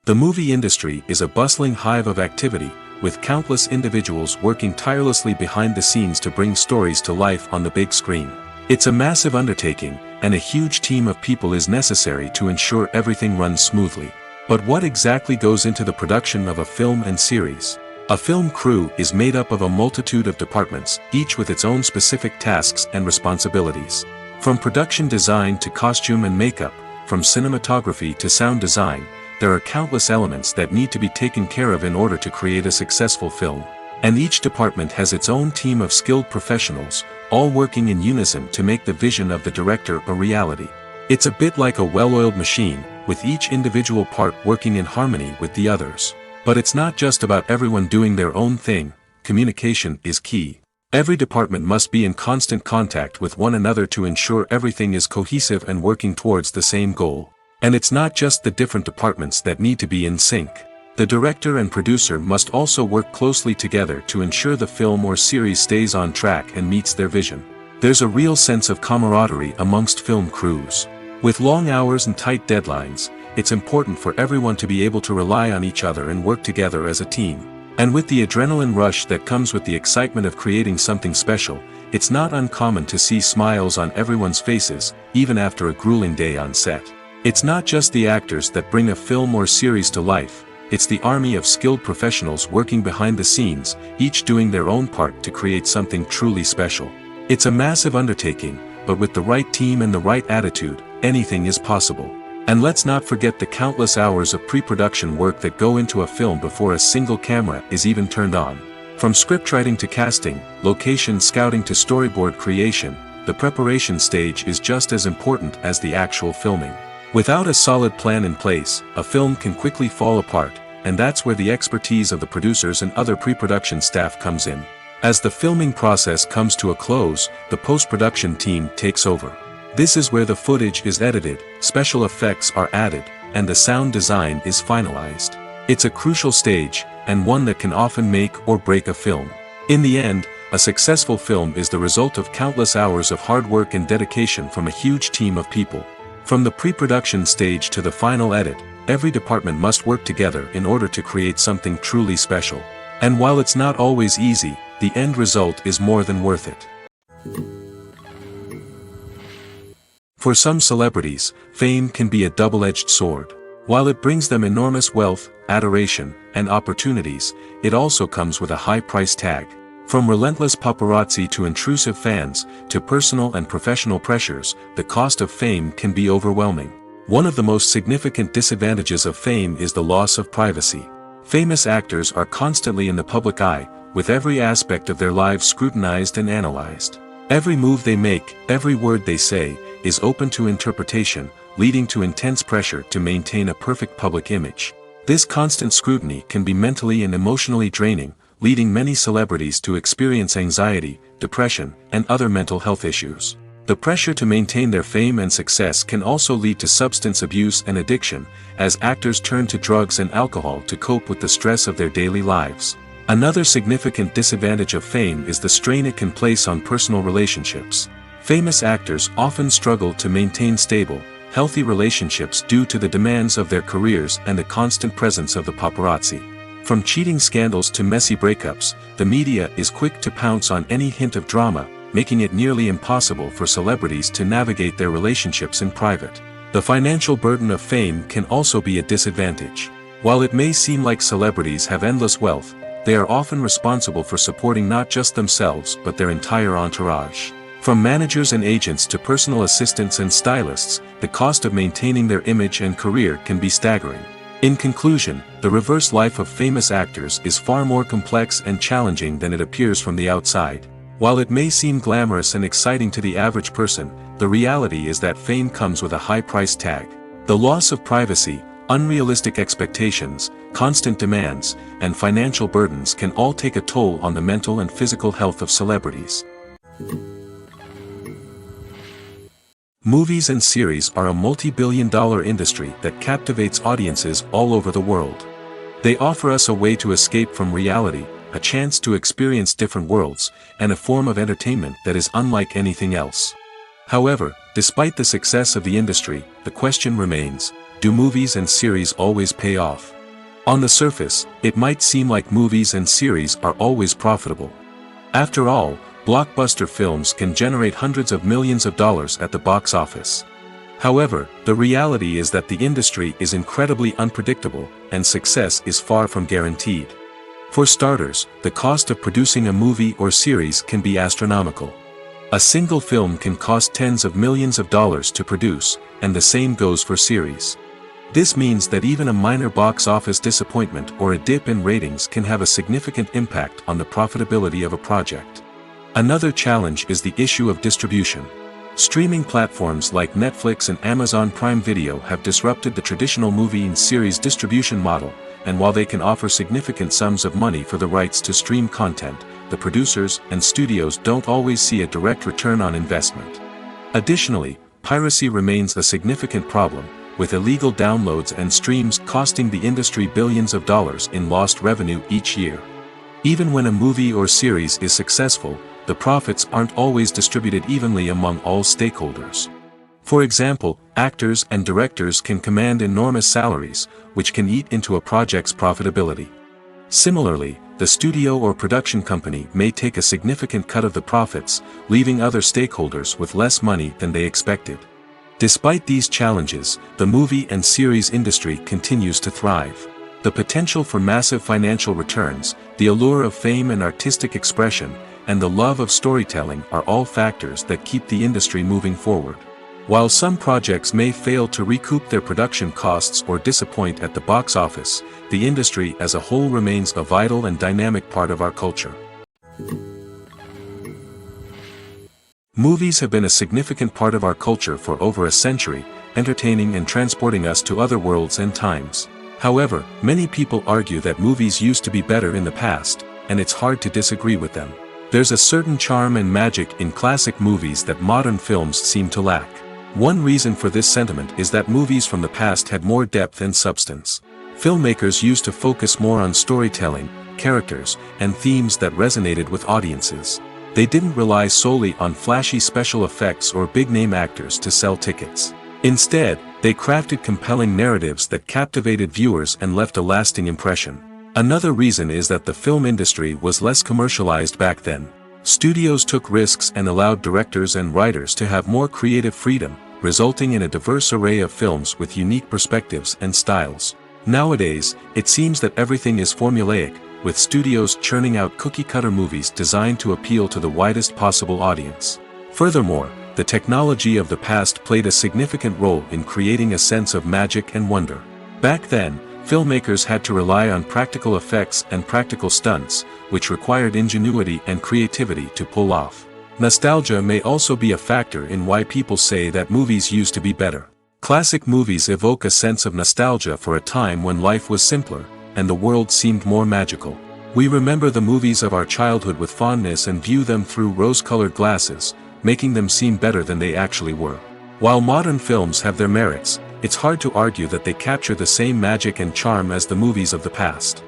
The movie industry is a bustling hive of activity, with countless individuals working tirelessly behind the scenes to bring stories to life on the big screen. It's a massive undertaking, and a huge team of people is necessary to ensure everything runs smoothly. But what exactly goes into the production of a film and series? A film crew is made up of a multitude of departments, each with its own specific tasks and responsibilities. From production design to costume and makeup, from cinematography to sound design, there are countless elements that need to be taken care of in order to create a successful film. And each department has its own team of skilled professionals, all working in unison to make the vision of the director a reality. It's a bit like a well-oiled machine, with each individual part working in harmony with the others. But it's not just about everyone doing their own thing. Communication is key. Every department must be in constant contact with one another to ensure everything is cohesive and working towards the same goal. And it's not just the different departments that need to be in sync. The director and producer must also work closely together to ensure the film or series stays on track and meets their vision. There's a real sense of camaraderie amongst film crews. With long hours and tight deadlines, it's important for everyone to be able to rely on each other and work together as a team. And with the adrenaline rush that comes with the excitement of creating something special, it's not uncommon to see smiles on everyone's faces, even after a grueling day on set. It's not just the actors that bring a film or series to life, it's the army of skilled professionals working behind the scenes, each doing their own part to create something truly special. It's a massive undertaking, but with the right team and the right attitude, anything is possible. And let's not forget the countless hours of pre-production work that go into a film before a single camera is even turned on. From scriptwriting to casting, location scouting to storyboard creation, the preparation stage is just as important as the actual filming. Without a solid plan in place, a film can quickly fall apart, and that's where the expertise of the producers and other pre-production staff comes in. As the filming process comes to a close, the post-production team takes over. This is where the footage is edited, special effects are added, and the sound design is finalized. It's a crucial stage, and one that can often make or break a film. In the end, a successful film is the result of countless hours of hard work and dedication from a huge team of people. From the pre-production stage to the final edit, every department must work together in order to create something truly special. And while it's not always easy, the end result is more than worth it. For some celebrities, fame can be a double-edged sword. While it brings them enormous wealth, adoration, and opportunities, it also comes with a high price tag. From relentless paparazzi to intrusive fans, to personal and professional pressures, the cost of fame can be overwhelming. One of the most significant disadvantages of fame is the loss of privacy. Famous actors are constantly in the public eye, with every aspect of their lives scrutinized and analyzed. Every move they make, every word they say, is open to interpretation, leading to intense pressure to maintain a perfect public image. This constant scrutiny can be mentally and emotionally draining, leading many celebrities to experience anxiety, depression, and other mental health issues. The pressure to maintain their fame and success can also lead to substance abuse and addiction, as actors turn to drugs and alcohol to cope with the stress of their daily lives. Another significant disadvantage of fame is the strain it can place on personal relationships. Famous actors often struggle to maintain stable, healthy relationships due to the demands of their careers and the constant presence of the paparazzi. From cheating scandals to messy breakups, the media is quick to pounce on any hint of drama, making it nearly impossible for celebrities to navigate their relationships in private. The financial burden of fame can also be a disadvantage. While it may seem like celebrities have endless wealth, they are often responsible for supporting not just themselves but their entire entourage. From managers and agents to personal assistants and stylists, the cost of maintaining their image and career can be staggering. In conclusion, the reverse life of famous actors is far more complex and challenging than it appears from the outside. While it may seem glamorous and exciting to the average person, the reality is that fame comes with a high price tag. The loss of privacy, unrealistic expectations, constant demands, and financial burdens can all take a toll on the mental and physical health of celebrities. Movies and series are a multi-billion-dollar industry that captivates audiences all over the world. They offer us a way to escape from reality, a chance to experience different worlds, and a form of entertainment that is unlike anything else. However, despite the success of the industry, the question remains, do movies and series always pay off? On the surface, it might seem like movies and series are always profitable. After all, blockbuster films can generate hundreds of millions of dollars at the box office. However, the reality is that the industry is incredibly unpredictable, and success is far from guaranteed. For starters, the cost of producing a movie or series can be astronomical. A single film can cost tens of millions of dollars to produce, and the same goes for series. This means that even a minor box office disappointment or a dip in ratings can have a significant impact on the profitability of a project. Another challenge is the issue of distribution. Streaming platforms like Netflix and Amazon Prime Video have disrupted the traditional movie and series distribution model, and while they can offer significant sums of money for the rights to stream content, the producers and studios don't always see a direct return on investment. Additionally, piracy remains a significant problem, with illegal downloads and streams costing the industry billions of dollars in lost revenue each year. Even when a movie or series is successful, the profits aren't always distributed evenly among all stakeholders. For example, actors and directors can command enormous salaries, which can eat into a project's profitability. Similarly, the studio or production company may take a significant cut of the profits, leaving other stakeholders with less money than they expected. Despite these challenges, the movie and series industry continues to thrive. The potential for massive financial returns, the allure of fame and artistic expression, and the love of storytelling are all factors that keep the industry moving forward. While some projects may fail to recoup their production costs or disappoint at the box office, the industry as a whole remains a vital and dynamic part of our culture. Movies have been a significant part of our culture for over a century, entertaining and transporting us to other worlds and times. However, many people argue that movies used to be better in the past, and it's hard to disagree with them. There's a certain charm and magic in classic movies that modern films seem to lack. One reason for this sentiment is that movies from the past had more depth and substance. Filmmakers used to focus more on storytelling, characters, and themes that resonated with audiences. They didn't rely solely on flashy special effects or big-name actors to sell tickets. Instead, they crafted compelling narratives that captivated viewers and left a lasting impression. Another reason is that the film industry was less commercialized back then. Studios took risks and allowed directors and writers to have more creative freedom, resulting in a diverse array of films with unique perspectives and styles. Nowadays, it seems that everything is formulaic, with studios churning out cookie-cutter movies designed to appeal to the widest possible audience. Furthermore, the technology of the past played a significant role in creating a sense of magic and wonder. Back then, filmmakers had to rely on practical effects and practical stunts, which required ingenuity and creativity to pull off. Nostalgia may also be a factor in why people say that movies used to be better. Classic movies evoke a sense of nostalgia for a time when life was simpler, and the world seemed more magical. We remember the movies of our childhood with fondness and view them through rose-colored glasses, making them seem better than they actually were. While modern films have their merits, it's hard to argue that they capture the same magic and charm as the movies of the past.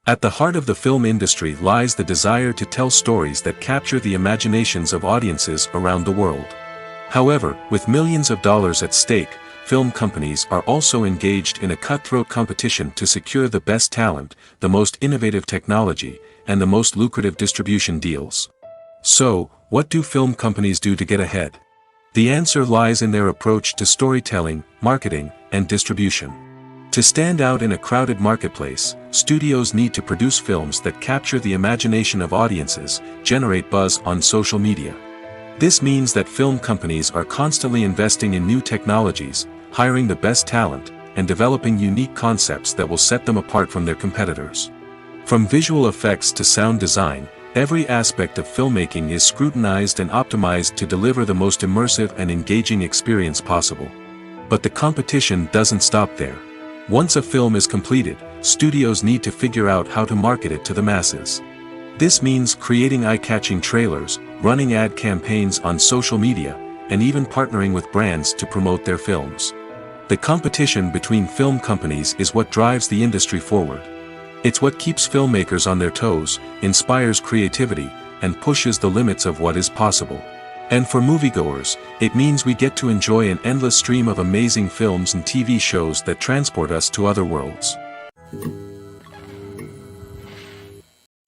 At the heart of the film industry lies the desire to tell stories that capture the imaginations of audiences around the world. However, with millions of dollars at stake, film companies are also engaged in a cutthroat competition to secure the best talent, the most innovative technology, and the most lucrative distribution deals. So, what do film companies do to get ahead? The answer lies in their approach to storytelling, marketing, and distribution. To stand out in a crowded marketplace, studios need to produce films that capture the imagination of audiences, generate buzz on social media. This means that film companies are constantly investing in new technologies, hiring the best talent, and developing unique concepts that will set them apart from their competitors. From visual effects to sound design, every aspect of filmmaking is scrutinized and optimized to deliver the most immersive and engaging experience possible. But the competition doesn't stop there. Once a film is completed, studios need to figure out how to market it to the masses. This means creating eye-catching trailers, running ad campaigns on social media, and even partnering with brands to promote their films. The competition between film companies is what drives the industry forward. It's what keeps filmmakers on their toes, inspires creativity, and pushes the limits of what is possible. And for moviegoers, it means we get to enjoy an endless stream of amazing films and TV shows that transport us to other worlds.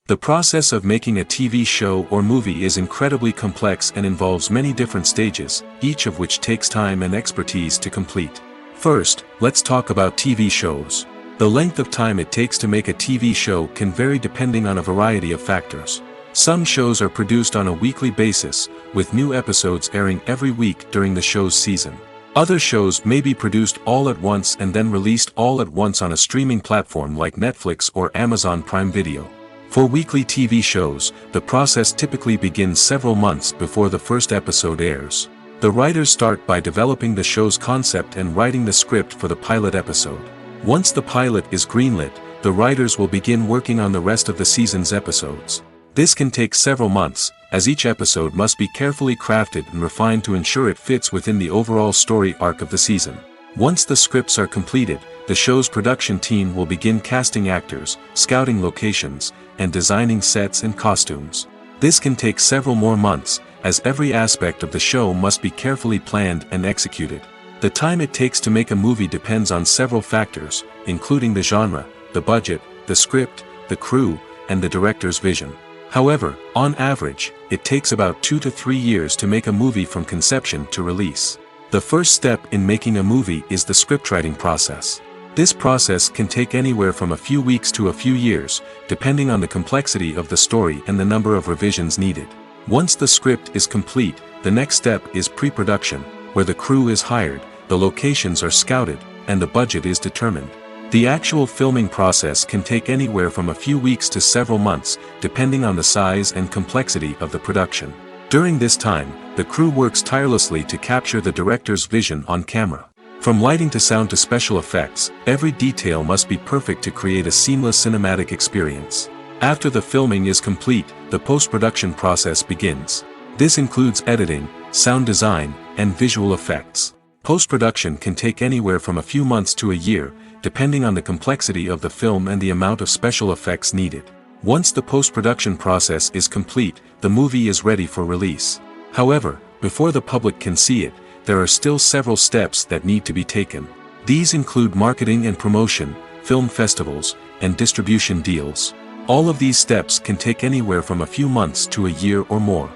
The process of making a TV show or movie is incredibly complex and involves many different stages, each of which takes time and expertise to complete. First, let's talk about TV shows. The length of time it takes to make a TV show can vary depending on a variety of factors. Some shows are produced on a weekly basis, with new episodes airing every week during the show's season. Other shows may be produced all at once and then released all at once on a streaming platform like Netflix or Amazon Prime Video. For weekly TV shows, the process typically begins several months before the first episode airs. The writers start by developing the show's concept and writing the script for the pilot episode. Once the pilot is greenlit, the writers will begin working on the rest of the season's episodes. This can take several months, as each episode must be carefully crafted and refined to ensure it fits within the overall story arc of the season. Once the scripts are completed, the show's production team will begin casting actors, scouting locations, and designing sets and costumes. This can take several more months, as every aspect of the show must be carefully planned and executed. The time it takes to make a movie depends on several factors, including the genre, the budget, the script, the crew, and the director's vision. However, on average, it takes about 2 to 3 years to make a movie from conception to release. The first step in making a movie is the scriptwriting process. This process can take anywhere from a few weeks to a few years, depending on the complexity of the story and the number of revisions needed. Once the script is complete, the next step is pre-production, where the crew is hired, the locations are scouted, and the budget is determined. The actual filming process can take anywhere from a few weeks to several months, depending on the size and complexity of the production. During this time, the crew works tirelessly to capture the director's vision on camera. From lighting to sound to special effects, every detail must be perfect to create a seamless cinematic experience. After the filming is complete, the post-production process begins. This includes editing, sound design, and visual effects. Post-production can take anywhere from a few months to a year, depending on the complexity of the film and the amount of special effects needed. Once the post-production process is complete, the movie is ready for release. However, before the public can see it, there are still several steps that need to be taken. These include marketing and promotion, film festivals, and distribution deals. All of these steps can take anywhere from a few months to a year or more.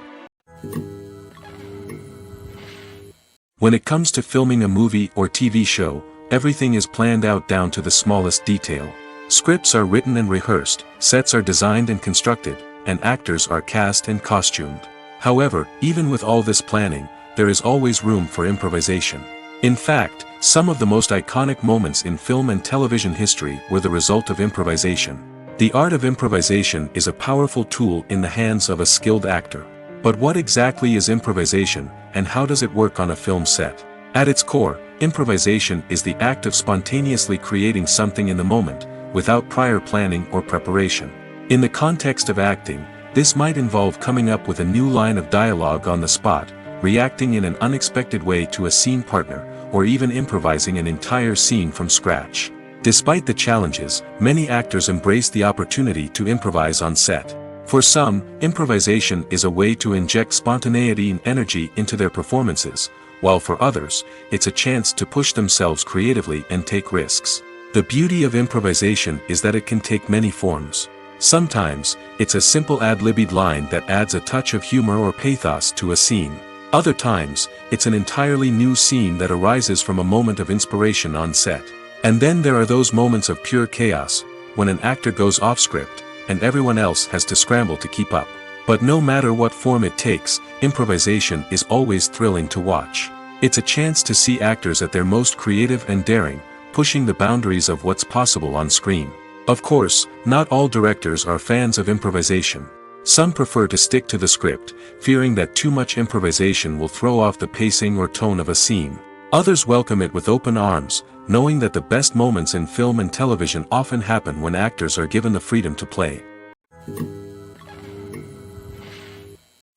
When it comes to filming a movie or TV show, everything is planned out down to the smallest detail. Scripts are written and rehearsed, sets are designed and constructed, and actors are cast and costumed. However, even with all this planning, there is always room for improvisation. In fact, some of the most iconic moments in film and television history were the result of improvisation. The art of improvisation is a powerful tool in the hands of a skilled actor. But what exactly is improvisation, and how does it work on a film set? At its core, improvisation is the act of spontaneously creating something in the moment, without prior planning or preparation. In the context of acting, this might involve coming up with a new line of dialogue on the spot, reacting in an unexpected way to a scene partner, or even improvising an entire scene from scratch. Despite the challenges, many actors embrace the opportunity to improvise on set. For some, improvisation is a way to inject spontaneity and energy into their performances, while for others, it's a chance to push themselves creatively and take risks. The beauty of improvisation is that it can take many forms. Sometimes, it's a simple ad-libbed line that adds a touch of humor or pathos to a scene. Other times, it's an entirely new scene that arises from a moment of inspiration on set. And then there are those moments of pure chaos, when an actor goes off script, and everyone else has to scramble to keep up. But no matter what form it takes, improvisation is always thrilling to watch. It's a chance to see actors at their most creative and daring, pushing the boundaries of what's possible on screen. Of course, not all directors are fans of improvisation. Some prefer to stick to the script, fearing that too much improvisation will throw off the pacing or tone of a scene. Others welcome it with open arms, knowing that the best moments in film and television often happen when actors are given the freedom to play.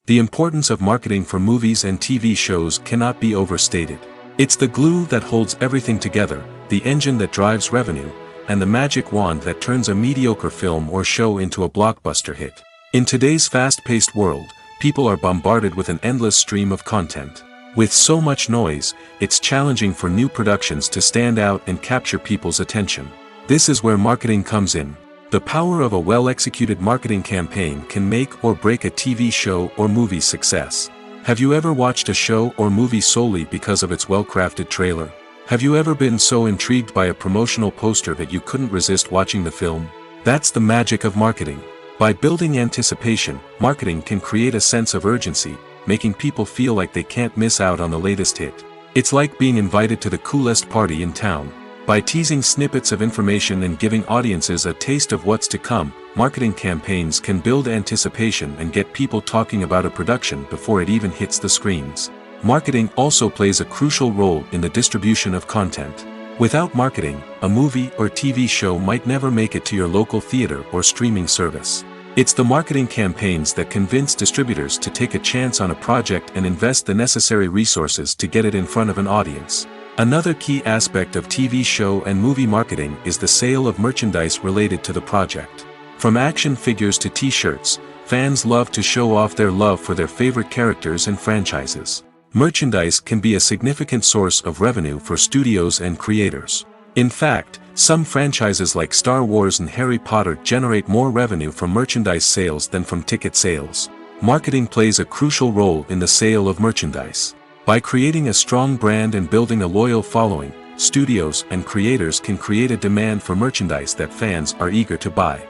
The importance of marketing for movies and TV shows cannot be overstated. It's the glue that holds everything together, the engine that drives revenue, and the magic wand that turns a mediocre film or show into a blockbuster hit. In today's fast-paced world, people are bombarded with an endless stream of content. With so much noise, it's challenging for new productions to stand out and capture people's attention. This is where marketing comes in. The power of a well-executed marketing campaign can make or break a TV show or movie's success. Have you ever watched a show or movie solely because of its well-crafted trailer? Have you ever been so intrigued by a promotional poster that you couldn't resist watching the film? That's the magic of marketing. By building anticipation, marketing can create a sense of urgency, making people feel like they can't miss out on the latest hit. It's like being invited to the coolest party in town. By teasing snippets of information and giving audiences a taste of what's to come, marketing campaigns can build anticipation and get people talking about a production before it even hits the screens. Marketing also plays a crucial role in the distribution of content. Without marketing, a movie or TV show might never make it to your local theater or streaming service. It's the marketing campaigns that convince distributors to take a chance on a project and invest the necessary resources to get it in front of an audience. Another key aspect of TV show and movie marketing is the sale of merchandise related to the project. From action figures to t-shirts, fans love to show off their love for their favorite characters and franchises. Merchandise can be a significant source of revenue for studios and creators. In fact, some franchises like Star Wars and Harry Potter generate more revenue from merchandise sales than from ticket sales. Marketing plays a crucial role in the sale of merchandise. By creating a strong brand and building a loyal following, studios and creators can create a demand for merchandise that fans are eager to buy.